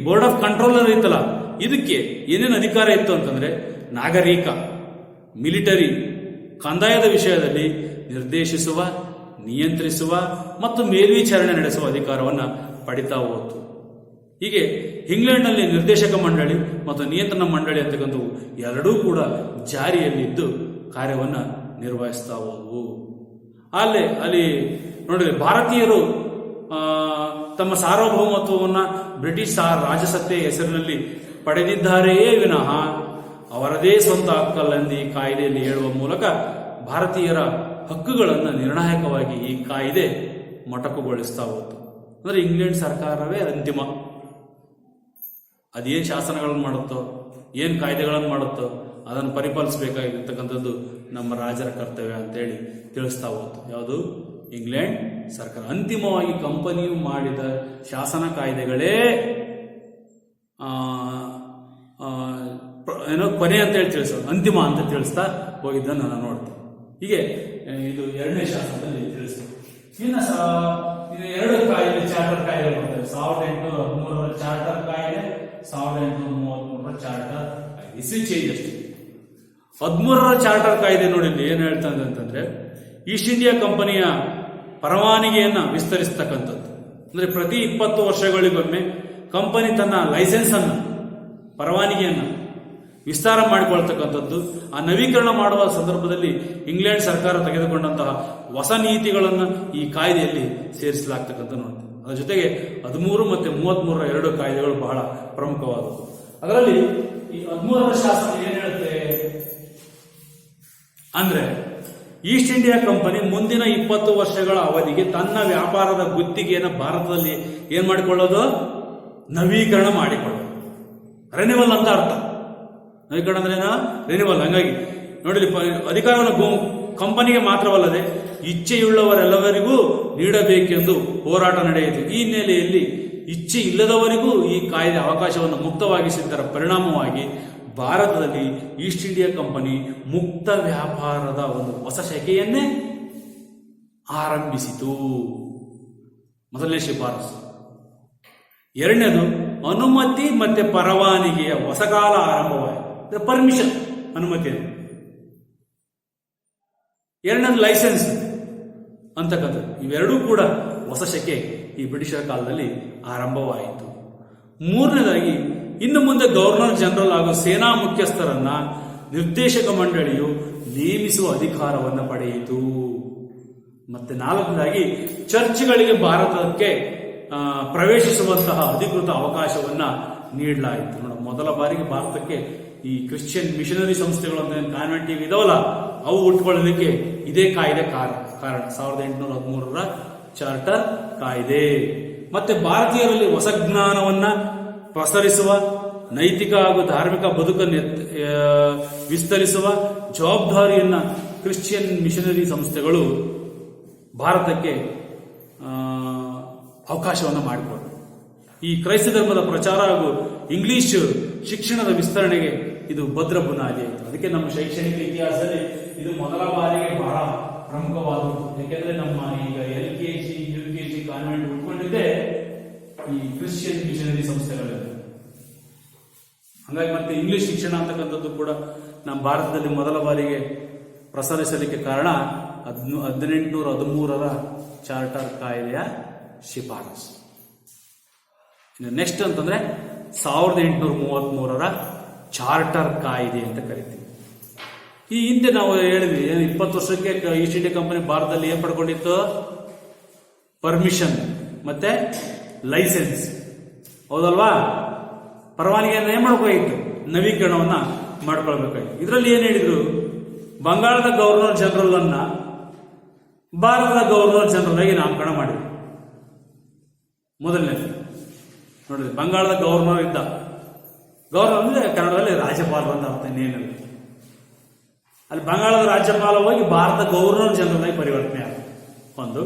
ಬೋರ್ಡ್ ಆಫ್ ಕಂಟ್ರೋಲರ್ ಇತ್ತಲ್ಲ, ಇದಕ್ಕೆ ಏನೇನು ಅಧಿಕಾರ ಇತ್ತು ಅಂತಂದ್ರೆ ನಾಗರಿಕ, ಮಿಲಿಟರಿ, ಕಂದಾಯದ ವಿಷಯದಲ್ಲಿ ನಿರ್ದೇಶಿಸುವ, ನಿಯಂತ್ರಿಸುವ ಮತ್ತು ಮೇಲ್ವಿಚಾರಣೆ ನಡೆಸುವ ಅಧಿಕಾರವನ್ನು ಪಡಿತಾ ಹೋಯಿತು. ಹೀಗೆ ಇಂಗ್ಲೆಂಡ್ನಲ್ಲಿ ನಿರ್ದೇಶಕ ಮಂಡಳಿ ಮತ್ತು ನಿಯಂತ್ರಣ ಮಂಡಳಿ ಅಂತಕ್ಕಂಥವು ಎರಡೂ ಕೂಡ ಜಾರಿಯಲ್ಲಿದ್ದು ಕಾರ್ಯವನ್ನು ನಿರ್ವಹಿಸ್ತಾ ಹೋದವು. ಅಲ್ಲಿ ನೋಡಿದ್ರೆ ಭಾರತೀಯರು ತಮ್ಮ ಸಾರ್ವಭೌಮತ್ವವನ್ನು ಬ್ರಿಟಿಷ್ ರಾಜಸತ್ತೆಯ ಹೆಸರಿನಲ್ಲಿ ಪಡೆದಿದ್ದಾರೆಯೇ ವಿನಃ ಅವರದೇ ಸ್ವಂತ ಹಕ್ಕಲ್ಲೆಂದು ಈ ಕಾಯ್ದೆಯಲ್ಲಿ ಹೇಳುವ ಮೂಲಕ ಭಾರತೀಯರ ಹಕ್ಕುಗಳನ್ನು ನಿರ್ಣಾಯಕವಾಗಿ ಈ ಕಾಯ್ದೆ ಮೊಟಕುಗೊಳಿಸ್ತಾ ಹೋಯಿತು. ಅಂದ್ರೆ ಇಂಗ್ಲೆಂಡ್ ಸರ್ಕಾರವೇ ಅಂತಿಮ. ಅದೇನು ಶಾಸನಗಳನ್ನು ಮಾಡುತ್ತೋ, ಏನು ಕಾಯ್ದೆಗಳನ್ನು ಮಾಡುತ್ತೋ ಅದನ್ನು ಪರಿಪಾಲಿಸಬೇಕಾಗಿರ್ತಕ್ಕಂಥದ್ದು ನಮ್ಮ ರಾಜರ ಕರ್ತವ್ಯ ಅಂತೇಳಿ ತಿಳಿಸ್ತಾ ಹೋಯ್ತು. ಯಾವುದು? ಇಂಗ್ಲೆಂಡ್ ಸರ್ಕಾರ. ಅಂತಿಮವಾಗಿ ಕಂಪನಿಯು ಮಾಡಿದ ಶಾಸನ ಕಾಯ್ದೆಗಳೇ ಏನೋ ಕೊನೆ ಅಂತ ಹೇಳಿ ತಿಳಿಸೋದು, ಅಂತಿಮ ಅಂತ ತಿಳಿಸ್ತಾ ಹೋಗಿದ್ದನ್ನು ನಾನು ನೋಡ್ತೇನೆ. ಹೀಗೆ ಇದು ಎರಡನೇ ಶಾಸನದಲ್ಲಿ ತಿಳಿಸ್ತೇವೆ. ಇನ್ನು 2 ಕಾಯ್ದೆ, ಚಾರ್ಟರ್ ಕಾಯ್ದೆಗಳು ಬರ್ತವೆ. 1813 ಚಾರ್ಟರ್ ಕಾಯ್ದೆ, 1833 ಚಾರ್ಟರ್ ಕಾಯ್ದೆ. ಇಸ್ವಿ ಚೇಂಜ್ ಅಷ್ಟೇ. 13 ಚಾರ್ಟರ್ ಕಾಯ್ದೆ ನೋಡಿ ಏನು ಹೇಳ್ತದೆ ಅಂತಂದ್ರೆ ಈಸ್ಟ್ ಇಂಡಿಯಾ ಕಂಪನಿಯ ಪರವಾನಗಿಯನ್ನ ವಿಸ್ತರಿಸತಕ್ಕಂಥದ್ದು. ಅಂದ್ರೆ ಪ್ರತಿ 20 ವರ್ಷಗಳಿಗೊಮ್ಮೆ ಕಂಪನಿ ತನ್ನ ಲೈಸೆನ್ಸ್ ಅನ್ನು, ಪರವಾನಗಿಯನ್ನ ವಿಸ್ತಾರ ಮಾಡಿಕೊಳ್ತಕ್ಕಂಥದ್ದು. ಆ ನವೀಕರಣ ಮಾಡುವ ಸಂದರ್ಭದಲ್ಲಿ ಇಂಗ್ಲೆಂಡ್ ಸರ್ಕಾರ ತೆಗೆದುಕೊಂಡಂತಹ ಹೊಸ ನೀತಿಗಳನ್ನು ಈ ಕಾಯ್ದೆಯಲ್ಲಿ ಸೇರಿಸಲಾಗ್ತಕ್ಕಂಥ ನೋಡ್ತೀವಿ. ಅದರ ಜೊತೆಗೆ 13 ಮತ್ತು 33 2 ಕಾಯ್ದೆಗಳು ಬಹಳ ಪ್ರಮುಖವಾದವು. ಅದರಲ್ಲಿ ಈ 13ರ ಶಾಸನ ಏನ್ ಹೇಳುತ್ತೆ ಅಂದ್ರೆ ಈಸ್ಟ್ ಇಂಡಿಯಾ ಕಂಪನಿ ಮುಂದಿನ 20 ವರ್ಷಗಳ ಅವಧಿಗೆ ತನ್ನ ವ್ಯಾಪಾರದ ಗುತ್ತಿಗೆಯನ್ನು ಭಾರತದಲ್ಲಿ ಏನ್ ಮಾಡಿಕೊಳ್ಳೋದು? ನವೀಕರಣ ಮಾಡಿಕೊಳ್ಳೋದು. ರೆನ್ಯೂವಲ್ ಅಂತ ಅರ್ಥ. ನವೀಕರಣ ಅಂದ್ರೆ ರಿನಿವಲ್. ಹಂಗಾಗಿ ನೋಡಿ, ಅಧಿಕಾರವನ್ನು ಕಂಪನಿಗೆ ಮಾತ್ರವಲ್ಲದೆ ಇಚ್ಛೆಯುಳ್ಳವರೆಲ್ಲವರಿಗೂ ನೀಡಬೇಕೆಂದು ಹೋರಾಟ ನಡೆಯಿತು. ಈ ಹಿನ್ನೆಲೆಯಲ್ಲಿ ಇಚ್ಛೆ ಇಲ್ಲದವರಿಗೂ ಈ ಕಾಯ್ದೆ ಅವಕಾಶವನ್ನು ಮುಕ್ತವಾಗಿಸಿದ್ದರ ಪರಿಣಾಮವಾಗಿ ಭಾರತದಲ್ಲಿ ಈಸ್ಟ್ ಇಂಡಿಯಾ ಕಂಪನಿ ಮುಕ್ತ ವ್ಯಾಪಾರದ ಒಂದು ಹೊಸ ಶಾಖೆಯನ್ನೇ ಆರಂಭಿಸಿತು. ಮೊದಲನೇ ಶಿಫಾರಸು. ಎರಡನೇದು ಅನುಮತಿ ಮತ್ತೆ ಪರವಾನಗಿಯ ಹೊಸ ಕಾಲ ಆರಂಭವಾಯಿತು. ಪರ್ಮಿಷನ್, ಅನುಮತಿ. ಎರಡನೇದು ಲೈಸೆನ್ಸ್ ಅಂತಕ್ಕಂಥದ್ದು. ಇವೆರಡೂ ಕೂಡ ಹೊಸ ಶಕೆ ಈ ಬ್ರಿಟಿಷರ ಕಾಲದಲ್ಲಿ ಆರಂಭವಾಯಿತು. ಮೂರನೇದಾಗಿ ಇನ್ನು ಮುಂದೆ ಗವರ್ನರ್ ಜನರಲ್ ಹಾಗೂ ಸೇನಾ ಮುಖ್ಯಸ್ಥರನ್ನ ನಿರ್ದೇಶಕ ಮಂಡಳಿಯು ನೇಮಿಸುವ ಅಧಿಕಾರವನ್ನು ಪಡೆಯಿತು. ಮತ್ತೆ ನಾಲ್ಕನೇದಾಗಿ ಚರ್ಚ್ಗಳಿಗೆ ಭಾರತಕ್ಕೆ ಪ್ರವೇಶಿಸುವಂತಹ ಅಧಿಕೃತ ಅವಕಾಶವನ್ನ ನೀಡಲಾಯಿತು. ಮೊದಲ ಬಾರಿಗೆ ಭಾರತಕ್ಕೆ ಈ ಕ್ರಿಶ್ಚಿಯನ್ ಮಿಷನರಿ ಸಂಸ್ಥೆಗಳು ಅಂತ ಕಾನ್ವೆಂಟ್ ಇದಾವಲ್ಲ, ಅವು ಹುಟ್ಟುಕೊಳ್ಳಲಿಕ್ಕೆ ಇದೇ ಕಾಯ್ದೆ ಕಾರಣ. 1813ರ ಚಾರ್ಟರ್ ಕಾಯ್ದೆ. ಮತ್ತೆ ಭಾರತೀಯರಲ್ಲಿ ಹೊಸ ಜ್ಞಾನವನ್ನ ಪ್ರಸರಿಸುವ, ನೈತಿಕ ಹಾಗೂ ಧಾರ್ಮಿಕ ಬದುಕನ್ನು ವಿಸ್ತರಿಸುವ ಜವಾಬ್ದಾರಿಯನ್ನ ಕ್ರಿಶ್ಚಿಯನ್ ಮಿಷನರಿ ಸಂಸ್ಥೆಗಳು ಭಾರತಕ್ಕೆ ಅವಕಾಶವನ್ನು ಮಾಡಿಕೊಟ್ಟರು. ಈ ಕ್ರೈಸ್ತ ಧರ್ಮದ ಪ್ರಚಾರ ಹಾಗೂ ಇಂಗ್ಲಿಷ್ ಶಿಕ್ಷಣದ ವಿಸ್ತರಣೆಗೆ ಇದು ಭದ್ರ ಬುನಾದಿ ಆಯಿತು. ಅದಕ್ಕೆ ನಮ್ಮ ಶೈಕ್ಷಣಿಕ ಇತಿಹಾಸದಲ್ಲಿ ಇದು ಮೊದಲ ಬಾರಿಗೆ ಬಹಳ ಪ್ರಮುಖವಾದದ್ದು. ಯಾಕೆಂದ್ರೆ ನಮ್ಮ ಈಗ LKG UKG ಕಾನ್ವೆಂಟ್ ಉಟ್ಕೊಂಡಿದ್ದೆ ಈ ಕ್ರಿಶ್ಚಿಯನ್ ಮಿಷನರಿ ಸಂಸ್ಥೆಗಳಲ್ಲಿ. ಹಾಗಾಗಿ ಮತ್ತೆ ಇಂಗ್ಲಿಷ್ ಶಿಕ್ಷಣ ಅಂತಕ್ಕಂಥದ್ದು ಕೂಡ ನಮ್ಮ ಭಾರತದಲ್ಲಿ ಮೊದಲ ಬಾರಿಗೆ ಪ್ರಸರಿಸಲಿಕ್ಕೆ ಕಾರಣ 1813ರ ಚಾರ್ಟರ್ ಕಾಯ್ದೆಯ ಶಿಫಾರಸು. ನೆಕ್ಸ್ಟ್ ಅಂತಂದ್ರೆ 1833ರ ಚಾರ್ಟರ್ ಕಾಯ್ದೆ ಅಂತ ಕರಿತೀವಿ. ಈ ಹಿಂದೆ ನಾವು ಹೇಳಿದ್ವಿ 20 ವರ್ಷಕ್ಕೆ ಈಸ್ಟ್ ಇಂಡಿಯಾ ಕಂಪನಿ ಭಾರತದಲ್ಲಿ ಏನ್ ಪಡ್ಕೊಂಡಿತ್ತು? ಪರ್ಮಿಷನ್ ಮತ್ತೆ ಲೈಸೆನ್ಸ್, ಹೌದಲ್ವಾ? ಪರವಾನಗಿಯನ್ನು ಏನ್ ಮಾಡ್ಬೇಕಾಗಿತ್ತು? ನವೀಕರಣವನ್ನ ಮಾಡ್ಕೊಳ್ಬೇಕಾಗಿತ್ತು. ಇದರಲ್ಲಿ ಏನ್ ಹೇಳಿದ್ರು? ಬಂಗಾಳದ ಗವರ್ನರ್ ಜನರಲ್ ಅನ್ನ ಭಾರತದ ಗವರ್ನರ್ ಜನರಲ್ ಆಗಿ ನಾಮಕರಣ ಮಾಡಿದ್ರು. ಮೊದಲನೇ ನೋಡಿದ್ರಿ, ಬಂಗಾಳದ ಗವರ್ನರ್ ಇದ್ದ. ಗವರ್ನರ್ ಅಂದ್ರೆ ಕನ್ನಡದಲ್ಲಿ ರಾಜ್ಯಪಾಲ ಅಂತ ಅರ್ಥ, ಇನ್ನೇನಿಲ್ಲ. ಅಲ್ಲಿ ಬಂಗಾಳದ ರಾಜ್ಯಪಾಲ ಹೋಗಿ ಭಾರತ ಗವರ್ನರ್ ಜನರಲ್ ಆಗಿ ಪರಿವರ್ತನೆ ಆಗಿದೆ. ಒಂದು.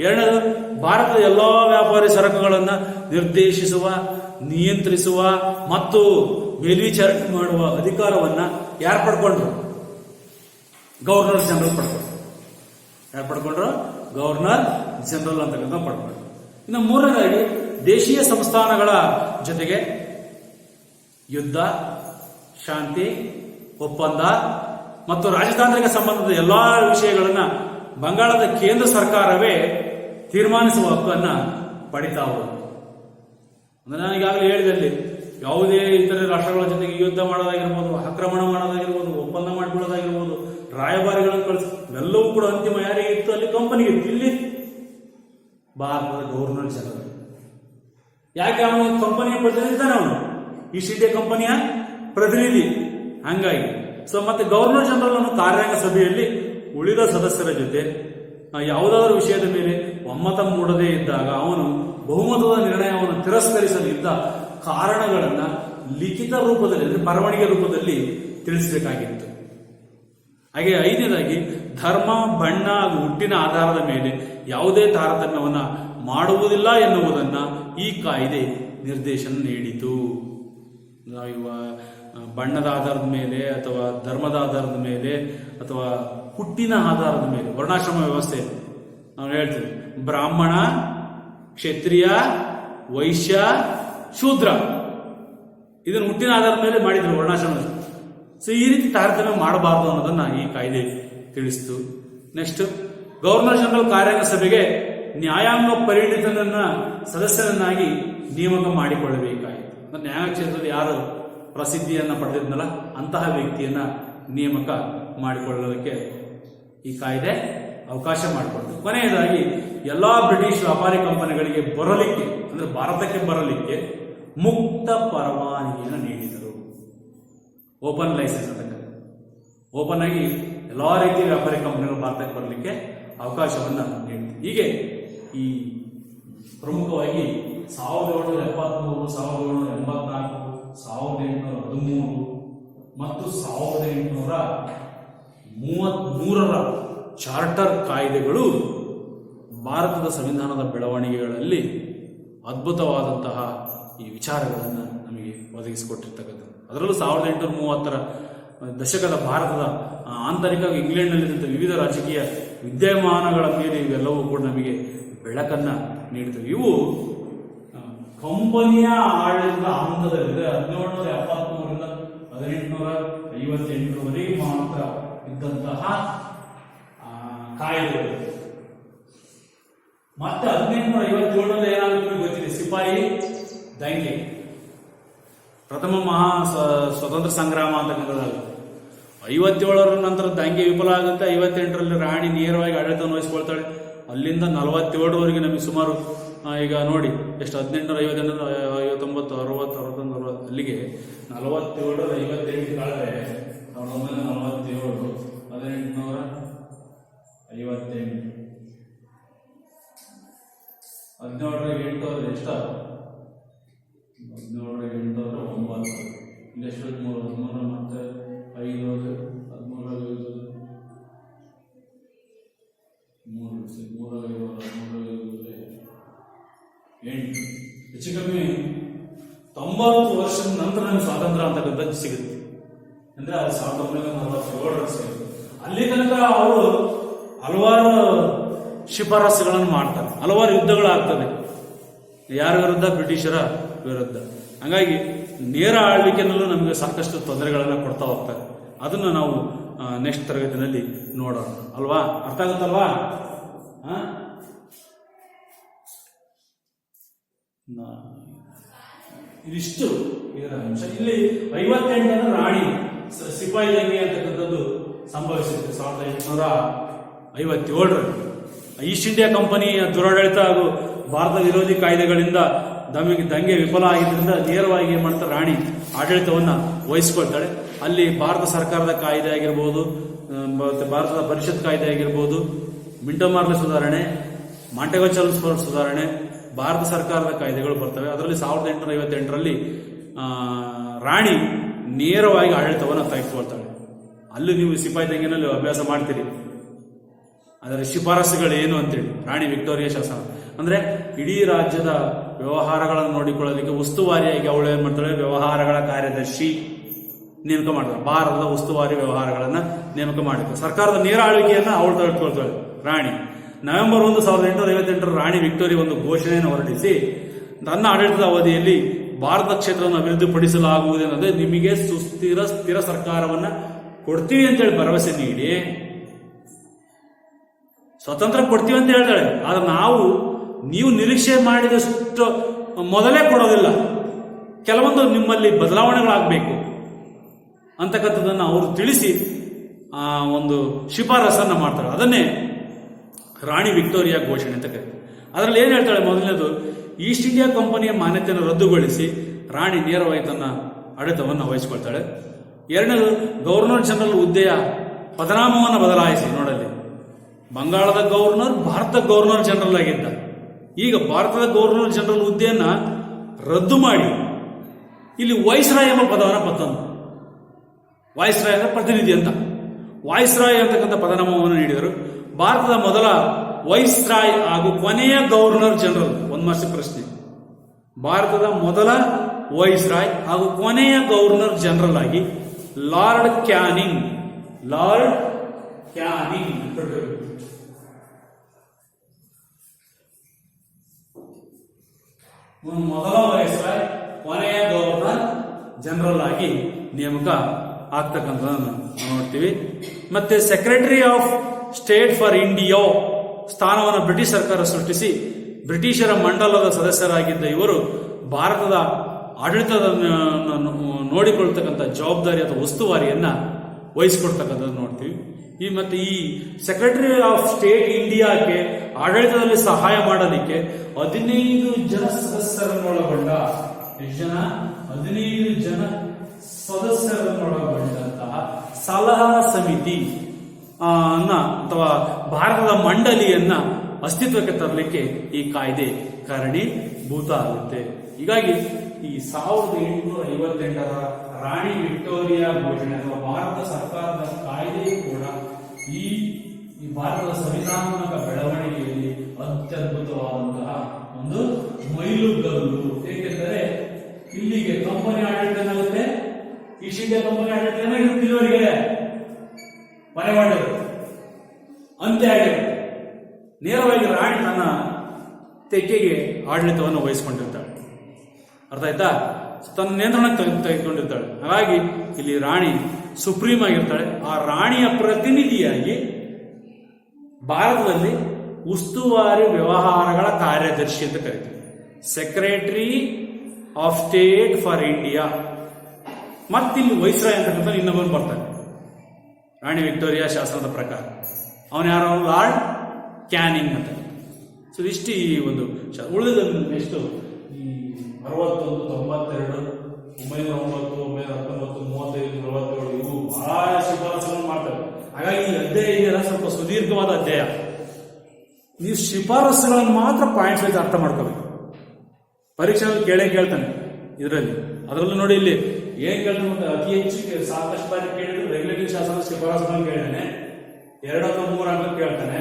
ಎರಡನೇದು, ಭಾರತದ ಎಲ್ಲಾ ವ್ಯಾಪಾರಿ ಸರಕುಗಳನ್ನ ನಿರ್ದೇಶಿಸುವ, ನಿಯಂತ್ರಿಸುವ ಮತ್ತು ಮೇಲ್ವಿಚಾರಣೆ ಮಾಡುವ ಅಧಿಕಾರವನ್ನ ಯಾರು ಪಡ್ಕೊಂಡ್ರು? Governor general ಪಡ್ಕೊಂಡ್ರು. ಯಾರು ಪಡ್ಕೊಂಡ್ರು? ಗವರ್ನರ್ ಜನರಲ್ ಅಂತಕ್ಕಂಥ ಪಡ್ಕೊಂಡ್ರು. ಇನ್ನು ಮೂರನೇದಾಗಿ, ದೇಶೀಯ ಸಂಸ್ಥಾನಗಳ ಜೊತೆಗೆ ಯುದ್ಧ, ಶಾಂತಿ ಒಪ್ಪಂದ ಮತ್ತು ರಾಜತಾಂತ್ರಿಕ ಸಂಬಂಧದ ಎಲ್ಲಾ ವಿಷಯಗಳನ್ನ ಬಂಗಾಳದ ಕೇಂದ್ರ ಸರ್ಕಾರವೇ ತೀರ್ಮಾನಿಸುವ ಹಕ್ಕನ್ನ ಪಡಿತಾ ಹೋಗುತ್ತೆ. ಅಂದ್ರೆ ನಾನು ಈಗಾಗಲೇ ಹೇಳಿದಲ್ಲಿ, ಯಾವುದೇ ಇತರೆ ರಾಷ್ಟ್ರಗಳ ಜೊತೆಗೆ ಯುದ್ಧ ಮಾಡೋದಾಗಿರ್ಬೋದು, ಆಕ್ರಮಣ ಮಾಡೋದಾಗಿರ್ಬೋದು, ಒಪ್ಪಂದ ಮಾಡಿಕೊಳ್ಳೋದಾಗಿರ್ಬೋದು, ರಾಯಭಾರಿಗಳನ್ನು ಕಳಿಸಿ, ಎಲ್ಲವೂ ಕೂಡ ಅಂತಿಮ ಯಾರಿಗೆ ಇತ್ತು? ಅಲ್ಲಿ ಕಂಪನಿಗೆ ಇತ್ತು. ಇಲ್ಲಿ ಭಾರತದ ಗವರ್ನರ್ ಜನರಲ್. ಯಾಕೆ? ಅವನು ಕಂಪನಿಯ ಪ್ರತಿನಿಧಿ ತಾನೆ, ಅವನು ಈಸ್ಟ್ ಇಂಡಿಯಾ ಕಂಪನಿಯ ಪ್ರತಿನಿಧಿ. ಹಂಗಾಗಿ ಮತ್ತೆ ಗವರ್ನರ್ ಜನರಲ್ ಅನ್ನು ಕಾರ್ಯಾಂಗ ಸಭೆಯಲ್ಲಿ ಉಳಿದ ಸದಸ್ಯರ ಜೊತೆ ಯಾವುದಾದ್ರೂ ವಿಷಯದ ಮೇಲೆ ಒಮ್ಮತ ಮೂಡದೇ ಇದ್ದಾಗ ಅವನು ಬಹುಮತದ ನಿರ್ಣಯವನ್ನು ತಿರಸ್ಕರಿಸಲಿದ್ದ ಕಾರಣಗಳನ್ನ ಲಿಖಿತ ರೂಪದಲ್ಲಿ, ಅಂದ್ರೆ ಬರವಣಿಗೆ ರೂಪದಲ್ಲಿ ತಿಳಿಸಬೇಕಾಗಿತ್ತು. ಹಾಗೆ ಐದನೇದಾಗಿ, ಧರ್ಮ, ಬಣ್ಣ ಹಾಗೂ ಹುಟ್ಟಿನ ಆಧಾರದ ಮೇಲೆ ಯಾವುದೇ ತಾರತಮ್ಯವನ್ನ ಮಾಡುವುದಿಲ್ಲ ಎನ್ನುವುದನ್ನ ಈ ಕಾಯ್ದೆ ನಿರ್ದೇಶನ ನೀಡಿತು. ಬಣ್ಣದ ಆಧಾರದ ಮೇಲೆ ಅಥವಾ ಧರ್ಮದ ಆಧಾರದ ಮೇಲೆ ಅಥವಾ ಹುಟ್ಟಿನ ಆಧಾರದ ಮೇಲೆ ವರ್ಣಾಶ್ರಮ ವ್ಯವಸ್ಥೆ ನಾವು ಹೇಳ್ತೀವಿ. ಬ್ರಾಹ್ಮಣ, ಕ್ಷತ್ರಿಯ, ವೈಶ್ಯ, ಶೂದ್ರ, ಇದನ್ನು ಹುಟ್ಟಿನ ಆಧಾರದ ಮೇಲೆ ಮಾಡಿದ್ರು ವರ್ಣಾಶ್ರಮ. ಸೊ ಈ ರೀತಿ ತಾರತಮ್ಯ ಮಾಡಬಾರದು ಅನ್ನೋದನ್ನ ಈ ಕಾಯ್ದೆ ತಿಳಿಸಿತು. ನೆಕ್ಸ್ಟ್, ಗವರ್ನರ್ ಜನರಲ್ ಕಾರ್ಯಾಂಗ ಸಭೆಗೆ ನ್ಯಾಯಾಂಗ ಪರಿಣಿತನನ್ನ ಸದಸ್ಯರನ್ನಾಗಿ ನೇಮಕ ಮಾಡಿಕೊಳ್ಳಬೇಕಾಯಿತು. ನ್ಯಾಯಾಂಗ ಕ್ಷೇತ್ರದಲ್ಲಿ ಯಾರು ಪ್ರಸಿದ್ಧಿಯನ್ನ ಪಡೆದಿದ್ನಲ್ಲ ಅಂತಹ ವ್ಯಕ್ತಿಯನ್ನ ನೇಮಕ ಮಾಡಿಕೊಳ್ಳೋದಕ್ಕೆ ಈ ಕಾಯ್ದೆ ಅವಕಾಶ ಮಾಡಿಕೊಡ್ತು. ಕೊನೆಯದಾಗಿ, ಎಲ್ಲಾ ಬ್ರಿಟಿಷ್ ವ್ಯಾಪಾರಿ ಕಂಪನಿಗಳಿಗೆ ಬರಲಿಕ್ಕೆ, ಅಂದ್ರೆ ಭಾರತಕ್ಕೆ ಬರಲಿಕ್ಕೆ ಮುಕ್ತ ಪರವಾನಗಿಯನ್ನು ನೀಡಿದರು. ಓಪನ್ ಲೈಸೆನ್ಸ್ ಅಂತ. ಓಪನ್ ಆಗಿ ಎಲ್ಲಾ ರೀತಿಯ ವ್ಯಾಪಾರಿ ಕಂಪನಿಗಳು ಭಾರತಕ್ಕೆ ಬರಲಿಕ್ಕೆ ಅವಕಾಶವನ್ನ ನೀಡಿತು. ಹೀಗೆ ಈ ಪ್ರಮುಖವಾಗಿ 1773, 1784, 1813 ಮತ್ತು 1833ರ ಚಾರ್ಟರ್ ಕಾಯ್ದೆಗಳು ಭಾರತದ ಸಂವಿಧಾನದ ಬೆಳವಣಿಗೆಗಳಲ್ಲಿ ಅದ್ಭುತವಾದಂತಹ ಈ ವಿಚಾರಗಳನ್ನು ನಮಗೆ ಒದಗಿಸಿಕೊಟ್ಟಿರ್ತಕ್ಕಂಥದ್ದು. ಅದರಲ್ಲೂ 1830 ದಶಕದ ಭಾರತದ ಆಂತರಿಕ ಇಂಗ್ಲೆಂಡ್ನಲ್ಲಿದ್ದಂಥ ವಿವಿಧ ರಾಜಕೀಯ ವಿದ್ಯಮಾನಗಳ ಮೇಲೆ ಇವೆಲ್ಲವೂ ಕೂಡ ನಮಗೆ ಬೆಳಕನ್ನು ನೀಡುತ್ತವೆ. ಇವು ಕಂಪನಿಯ ಆಡಳಿತದ ಹಂತದಲ್ಲಿದೆ. 1773ರಿಂದ 1858ರವರೆಗೆ ಮಾತ್ರ ಇದ್ದಂತಹ ಕಾಯ್ದೆಗಳು. ಮತ್ತೆ 1857ರಲ್ಲಿ ಏನಾಗುತ್ತೆ ಗೊತ್ತಿದೆ, ಸಿಪಾಯಿ ದಂಗೆ, ಪ್ರಥಮ ಸ್ವತಂತ್ರ ಸಂಗ್ರಾಮ ಅಂತಕ್ಕಂಥದ್ದು. 57ರ ನಂತರ ದಂಗೆ ವಿಫಲ ಆಗುತ್ತೆ. 58ರಲ್ಲಿ ರಾಣಿ ನೇರವಾಗಿ ಆಡಳಿತವನ್ನು ವಹಿಸಿಕೊಳ್ತಾಳೆ. ಅಲ್ಲಿಂದ 47ರವರೆಗೆ ನಮಗೆ ಸುಮಾರು ಈಗ ನೋಡಿ ಎಷ್ಟು 1858 59 60 61 60 ಅಲ್ಲಿಗೆ 47 58 ಕಳೆದ್ರೆ 1947 1858 17ರಲ್ಲಿ 8 ಹೋದ್ರೆ ಎಷ್ಟ 17ರಲ್ಲಿ 8 ಹೋದ್ರೆ 9 ಇಲ್ಲಿ ಎಷ್ಟು 13 ಮತ್ತೆ 5 ಹೋದ್ರೆ 13 8 ಹೆಚ್ಚು ಕಮ್ಮಿ 90 ವರ್ಷದ ನಂತರ ನಮಗೆ ಸ್ವಾತಂತ್ರ್ಯ ಅಂತಕ್ಕಂಥದ್ದು ಸಿಗುತ್ತೆ. ಅಂದ್ರೆ ಅದು 1947 ಸಿಗುತ್ತೆ. ಅಲ್ಲಿ ತನಕ ಅವರು ಹಲವಾರು ಶಿಫಾರಸುಗಳನ್ನು ಮಾಡ್ತಾರೆ, ಹಲವಾರು ಯುದ್ಧಗಳಾಗ್ತದೆ. ಯಾರ ವಿರುದ್ಧ? ಬ್ರಿಟಿಷರ ವಿರುದ್ಧ. ಹಾಗಾಗಿ ನೇರ ಆಳ್ವಿಕೆನಲ್ಲೂ ನಮಗೆ ಸಾಕಷ್ಟು ತೊಂದರೆಗಳನ್ನು ಕೊಡ್ತಾ ಹೋಗ್ತಾರೆ. ಅದನ್ನು ನಾವು ನೆಕ್ಸ್ಟ್ ತರಗತಿನಲ್ಲಿ ನೋಡೋಣ ಅಲ್ವಾ? ಅರ್ಥ ಆಗುತ್ತಲ್ವಾ? ಇದಿಷ್ಟು ಇದರ ಅಂಶ. ಇಲ್ಲಿ 58ರ ರಾಣಿ ಸಿಪಾಯಿ ದಂಗೆ ಅಂತಕ್ಕಂಥದ್ದು ಸಂಭವಿಸಿದೆ 1857ರಲ್ಲಿ. ಈಸ್ಟ್ ಇಂಡಿಯಾ ಕಂಪನಿಯ ದುರಾಡಳಿತ ಹಾಗೂ ಭಾರತ ವಿರೋಧಿ ಕಾಯ್ದೆಗಳಿಂದ ದಂಗೆ ವಿಫಲ ಆಗಿದ್ದರಿಂದ ನೇರವಾಗಿ ಏನ್ ಮಾಡ್ತಾರೆ, ರಾಣಿ ಆಡಳಿತವನ್ನ ವಹಿಸಿಕೊಳ್ತಾಳೆ. ಅಲ್ಲಿ ಭಾರತ ಸರ್ಕಾರದ ಕಾಯ್ದೆ ಆಗಿರ್ಬೋದು, ಭಾರತದ ಪರಿಷತ್ ಕಾಯ್ದೆ ಆಗಿರ್ಬೋದು, ಮಿಂಟೋ ಮಾರ್ಲೆ ಸುಧಾರಣೆ, ಮಾಂಟೆಗೋ ಚಾರ್ಲ್ಸ್ ಸುಧಾರಣೆ, ಭಾರತ ಸರ್ಕಾರದ ಕಾಯ್ದೆಗಳು ಬರ್ತವೆ. ಅದರಲ್ಲಿ 1858ರಲ್ಲಿ ರಾಣಿ ನೇರವಾಗಿ ಆಡಳಿತವನ್ನು ತೆಗೆದುಕೊಳ್ತಾಳೆ. ಅಲ್ಲಿ ನೀವು ಸಿಪಾಯಿ ದಂಗೆನಲ್ಲಿ ಅಭ್ಯಾಸ ಮಾಡ್ತೀರಿ. ಅದರ ಶಿಫಾರಸುಗಳು ಏನು ಅಂತೇಳಿ ರಾಣಿ ವಿಕ್ಟೋರಿಯಾ ಶಾಸನ ಅಂದ್ರೆ ಇಡೀ ರಾಜ್ಯದ ವ್ಯವಹಾರಗಳನ್ನು ನೋಡಿಕೊಳ್ಳಲಿಕ್ಕೆ ಉಸ್ತುವಾರಿಯಾಗಿ ಅವಳು ಏನ್ ಮಾಡ್ತಾಳೆ, ವ್ಯವಹಾರಗಳ ಕಾರ್ಯದರ್ಶಿ ನೇಮಕ ಮಾಡ್ತಾಳೆ. ಭಾರತದ ಉಸ್ತುವಾರಿ ವ್ಯವಹಾರಗಳನ್ನ ನೇಮಕ ಮಾಡಿರ್ತಾರೆ. ಸರ್ಕಾರದ ನೇರ ಆಳ್ವಿಕೆಯನ್ನ ಅವಳು ತೆಗೆದುಕೊಳ್ತಾಳೆ ರಾಣಿ. ನವೆಂಬರ್ 1, 1858 ರಾಣಿ ವಿಕ್ಟೋರಿಯಾ ಒಂದು ಘೋಷಣೆಯನ್ನು ಹೊರಡಿಸಿ, ತನ್ನ ಆಡಳಿತದ ಅವಧಿಯಲ್ಲಿ ಭಾರತ ಕ್ಷೇತ್ರವನ್ನು ಅಭಿವೃದ್ಧಿಪಡಿಸಲಾಗುವುದೆಂದರೆ ನಿಮಗೆ ಸ್ಥಿರ ಸರ್ಕಾರವನ್ನ ಕೊಡ್ತೀವಿ ಅಂತೇಳಿ ಭರವಸೆ ನೀಡಿ ಸ್ವತಂತ್ರ ಕೊಡ್ತೀವಿ ಅಂತ ಹೇಳ್ತಾಳೆ. ಆದ್ರೆ ನೀವು ನಿರೀಕ್ಷೆ ಮಾಡಿದಷ್ಟು ಮೊದಲೇ ಕೊಡೋದಿಲ್ಲ, ಕೆಲವೊಂದು ನಿಮ್ಮಲ್ಲಿ ಬದಲಾವಣೆಗಳಾಗಬೇಕು ಅಂತಕ್ಕಂಥದ್ದನ್ನು ಅವರು ತಿಳಿಸಿ ಒಂದು ಶಿಫಾರಸನ್ನ ಮಾಡ್ತಾಳೆ. ಅದನ್ನೇ ರಾಣಿ ವಿಕ್ಟೋರಿಯಾ ಘೋಷಣೆ ಅಂತ ಕರೀತಾರೆ. ಅದರಲ್ಲಿ ಏನ್ ಹೇಳ್ತಾಳೆ, ಮೊದಲನೇದು ಈಸ್ಟ್ ಇಂಡಿಯಾ ಕಂಪನಿಯ ಮಾನ್ಯತೆಯನ್ನು ರದ್ದುಗೊಳಿಸಿ ರಾಣಿ ನೇರವಾಗಿ ತನ್ನ ಆಡಳಿತವನ್ನು ವಹಿಸಿಕೊಳ್ತಾಳೆ. ಎರಡನೇದು ಗವರ್ನರ್ ಜನರಲ್ ಹುದ್ದೆಯ ಪದನಾಮವನ್ನು ಬದಲಾಯಿಸಿ. ನೋಡಲ್ಲಿ ಬಂಗಾಳದ ಗವರ್ನರ್ ಭಾರತದ ಗವರ್ನರ್ ಜನರಲ್ ಆಗಿದ್ದ. ಈಗ ಭಾರತದ ಗವರ್ನರ್ ಜನರಲ್ ಹುದ್ದೆಯನ್ನ ರದ್ದು ಮಾಡಿ ಇಲ್ಲಿ ವೈಸ್ರಾಯ್ ಎಂಬ ಪದವನ್ನು ಬತ್ತಂದು. ವಾಯ್ಸ್ರಾಯ್ ಅಂದ್ರೆ ಪ್ರತಿನಿಧಿ ಅಂತ. ವಾಯ್ಸ್ರಾಯ್ ಅಂತಕ್ಕಂಥ ಪದನಾಮವನ್ನು ನೀಡಿದರು. ಭಾರತದ ಮೊದಲ ವೈಸ್ರಾಯ್ ಹಾಗೂ ಕೊನೆಯ ಗವರ್ನರ್ ಜನರಲ್. ಒಂದು ಮಾರ್ಕ್ಸ್ ಪ್ರಶ್ನೆ. ಭಾರತದ ಮೊದಲ ವೈಸ್ರಾಯ್ ಹಾಗೂ ಕೊನೆಯ ಗವರ್ನರ್ ಜನರಲ್ ಆಗಿ ಲಾರ್ಡ್ ಕ್ಯಾನಿಂಗ್ ಮೊದಲ ವೈಸ್ರಾಯ್ ಕೊನೆಯ ಗವರ್ನರ್ ಜನರಲ್ ಆಗಿ ನೇಮಕ ಆಗ್ತಕ್ಕಂಥದ್ದನ್ನು ನೋಡ್ತೀವಿ. ಮತ್ತೆ secretary of state for India ಸ್ಥಾನವನ್ನು ಬ್ರಿಟಿಷ್ ಸರ್ಕಾರ ಸೃಷ್ಟಿಸಿ ಬ್ರಿಟಿಷರ ಮಂಡಲದ ಸದಸ್ಯರಾಗಿದ್ದ ಇವರು ಭಾರತದ ಆಡಳಿತದ ನೋಡಿಕೊಳ್ತಕ್ಕಂಥ ಜವಾಬ್ದಾರಿ ಅಥವಾ ಉಸ್ತುವಾರಿಯನ್ನ ವಹಿಸಿಕೊಡ್ತಕ್ಕಂಥದ್ದು ನೋಡ್ತೀವಿ. ಮತ್ತೆ ಈ ಸೆಕ್ರೆಟರಿ ಆಫ್ ಸ್ಟೇಟ್ ಇಂಡಿಯಾಕ್ಕೆ ಆಡಳಿತದಲ್ಲಿ ಸಹಾಯ ಮಾಡಲಿಕ್ಕೆ 15 ಜನ ಸದಸ್ಯರನ್ನೊಳಗೊಂಡ 15 ಜನ ಸದಸ್ಯರನ್ನೊಳಗೊಂಡಂತಹ ಸಲಹಾ ಸಮಿತಿ ಅಥವಾ ಭಾರತದ ಮಂಡಳಿಯನ್ನ ಅಸ್ತಿತ್ವಕ್ಕೆ ತರಲಿಕ್ಕೆ ಈ ಕಾಯ್ದೆ ಕಾರಣೀಭೂತ ಆಗುತ್ತೆ. ಹೀಗಾಗಿ ಈ 1858ರ ರಾಣಿ ವಿಕ್ಟೋರಿಯಾ ಘೋಷಣೆ ಅಥವಾ ಭಾರತ ಸರ್ಕಾರದ ಕಾಯ್ದೆ ಕೂಡ ಈ ಈ ಭಾರತದ ಸಂವಿಧಾನಾತ್ಮಕ ಬೆಳವಣಿಗೆಯಲ್ಲಿ ಅತ್ಯದ್ಭುತವಾದಂತಹ ಒಂದು ಮೈಲುಗಲ್ಲು. ಏಕೆಂದರೆ ಇಲ್ಲಿಗೆ ಕಂಪನಿ ಆಡಳಿತ ಏನಾಗುತ್ತೆ, ಈಸ್ಟ್ ಇಂಡಿಯಾ ಕಂಪನಿ ಆಡಳಿತ ಏನಾಗಿರುತ್ತೆ, ಇಲ್ಲಿವರೆಗೆ ಮನೆವಾಡರು ಅಂತ್ಯ ಆಗಿರುತ್ತೆ. ನೇರವಾಗಿ ರಾಣಿ ತನ್ನ ತೆಕ್ಕೆಗೆ ಆಡಳಿತವನ್ನು ವಹಿಸಿಕೊಂಡಿರ್ತಾಳೆ. ಅರ್ಥ ಆಯ್ತಾ? ತನ್ನ ನಿಯಂತ್ರಣಕ್ಕೆ ತೆಗೆದುಕೊಂಡಿರ್ತಾಳೆ. ಹಾಗಾಗಿ ಇಲ್ಲಿ ರಾಣಿ ಸುಪ್ರೀಂ ಆಗಿರ್ತಾಳೆ. ಆ ರಾಣಿಯ ಪ್ರತಿನಿಧಿಯಾಗಿ ಭಾರತದಲ್ಲಿ ಉಸ್ತುವಾರಿ ವ್ಯವಹಾರಗಳ ಕಾರ್ಯದರ್ಶಿ ಅಂತ ಕರೀತೀವಿ, secretary of state for India. ಮತ್ತಿಲ್ಲಿ ವೈಸ್ರಾಯ್ ಅಂತಕ್ಕಂಥ ಇನ್ನೊಬ್ಬನು ಬರ್ತಾನೆ ರಾಣಿ ವಿಕ್ಟೋರಿಯಾ ಶಾಸನದ ಪ್ರಕಾರ. ಅವನು ಯಾರು? ಲಾರ್ಡ್ ಕ್ಯಾನಿಂಗ್ ಅಂತ. ಸೊ ಇಷ್ಟು ಈ ಒಂದು ಉಳಿದ ಎಷ್ಟು ಈ 61, 92, 909, 919, 35, 47 ಇವು ಬಹಳ ಶಿಫಾರಸುಗಳನ್ನು ಮಾಡ್ತಾರೆ. ಹಾಗಾಗಿ ಈ ಅಧ್ಯಾಯ ಇದೆಯಲ್ಲ ಸ್ವಲ್ಪ ಸುದೀರ್ಘವಾದ ಅಧ್ಯಾಯ. ನೀವು ಶಿಫಾರಸುಗಳನ್ನು ಮಾತ್ರ ಪಾಯಿಂಟ್ಸ್ ಆಗಿ ಅರ್ಥ ಮಾಡ್ಕೋಬೇಕು. ಪರೀಕ್ಷೆಯಲ್ಲಿ ಕೇಳ್ತಾನೆ ಇದರಲ್ಲಿ. ಅದರಲ್ಲೂ ನೋಡಿ ಇಲ್ಲಿ ಏನ್ ಕೇಳ್ತಾನೆ ಅಂತ ಅತಿ ಹೆಚ್ಚು ಸಾಕಷ್ಟು ಬಾರಿ ಕೇಳಿದ್ರು ರೆಗ್ಯುಲೇಟರಿ ಶಾಸನ ಶಿಫಾರಸುಗಳನ್ನು ಕೇಳಿದ್ದಾನೆ. 2 ಅಥವಾ 3 ಅಂಕ ಕೇಳ್ತಾನೆ.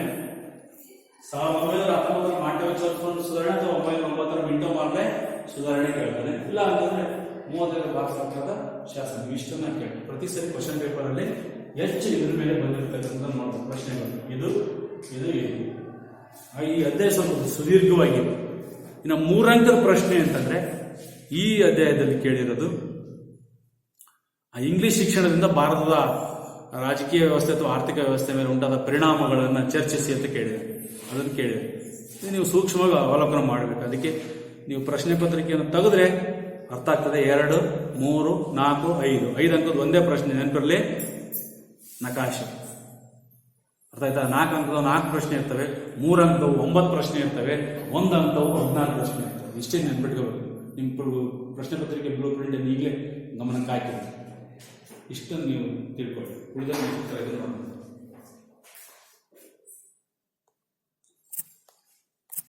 1919 ಮಾಂಟೆವಿಚ್ ಸುಧಾರಣೆ ಅಥವಾ 1909 ಮಿಂಟೋ ಮಾರ್ಲೆ ಸುಧಾರಣೆ ಕೇಳ್ತಾನೆ. ಇಲ್ಲ ಅಂತಂದ್ರೆ 35 ಭಾರತ ಸರ್ಕಾರದ ಶಾಸನ. ಇಷ್ಟನ್ನ ಕೇಳಿ ಪ್ರತಿ ಸರಿ ಕ್ವಶನ್ ಪೇಪರ್ ಅಲ್ಲಿ ಹೆಚ್ಚು ಇದ್ರ ಮೇಲೆ ಬಂದಿರ್ತಕ್ಕಂಥ ನೋಡ್ತಾರೆ ಪ್ರಶ್ನೆಗಳು. ಇದು ಈ ಅಧ್ಯಾಯ ಸ್ವಲ್ಪ ಸುದೀರ್ಘವಾಗಿದೆ. ಇನ್ನು 3 ಅಂಕದ ಪ್ರಶ್ನೆ ಅಂತಂದ್ರೆ ಈ ಅಧ್ಯಾಯದಲ್ಲಿ ಕೇಳಿರೋದು ಇಂಗ್ಲಿಷ್ ಶಿಕ್ಷಣದಿಂದ ಭಾರತದ ರಾಜಕೀಯ ವ್ಯವಸ್ಥೆ ಅಥವಾ ಆರ್ಥಿಕ ವ್ಯವಸ್ಥೆ ಮೇಲೆ ಉಂಟಾದ ಪರಿಣಾಮಗಳನ್ನು ಚರ್ಚಿಸಿ ಅಂತ ಕೇಳಿದೆ. ಅದನ್ನು ಕೇಳಿದೆ. ನೀವು ಸೂಕ್ಷ್ಮವಾಗಿ ಅವಲೋಕನ ಮಾಡಬೇಕು. ಅದಕ್ಕೆ ನೀವು ಪ್ರಶ್ನೆ ಪತ್ರಿಕೆಯನ್ನು ತೆಗೆದ್ರೆ ಅರ್ಥ ಆಗ್ತದೆ. 2, 3, 4, 5 ಅಂಕದ ಒಂದೇ ಪ್ರಶ್ನೆ ನೆನಪಿರಲಿ, ನಕಾಶೆ. ಅರ್ಥ ಆಯ್ತಾ? 4 ಅಂಕದ 4 ಪ್ರಶ್ನೆ ಇರ್ತವೆ, 3 ಅಂಕದವು 9 ಪ್ರಶ್ನೆ ಇರ್ತವೆ, 1 ಅಂಕದವು 14 ಪ್ರಶ್ನೆ ಇರ್ತವೆ. ಇಷ್ಟೇ ನೆನ್ಪಿಟ್ಕೋಬೇಕು. ನಿಮ್ಮ ಪ್ರಶ್ನೆ ಪತ್ರಿಕೆ ಬ್ಲೂ ಪ್ರಿಂಟ್ ಈಗಲೇ ಗಮನಕ್ಕೆ ಹಾಕಿದೆ. ಇಷ್ಟನ್ನು ನೀವು ತಿಳ್ಕೊಳ್ಳಿ. ಉಳಿದ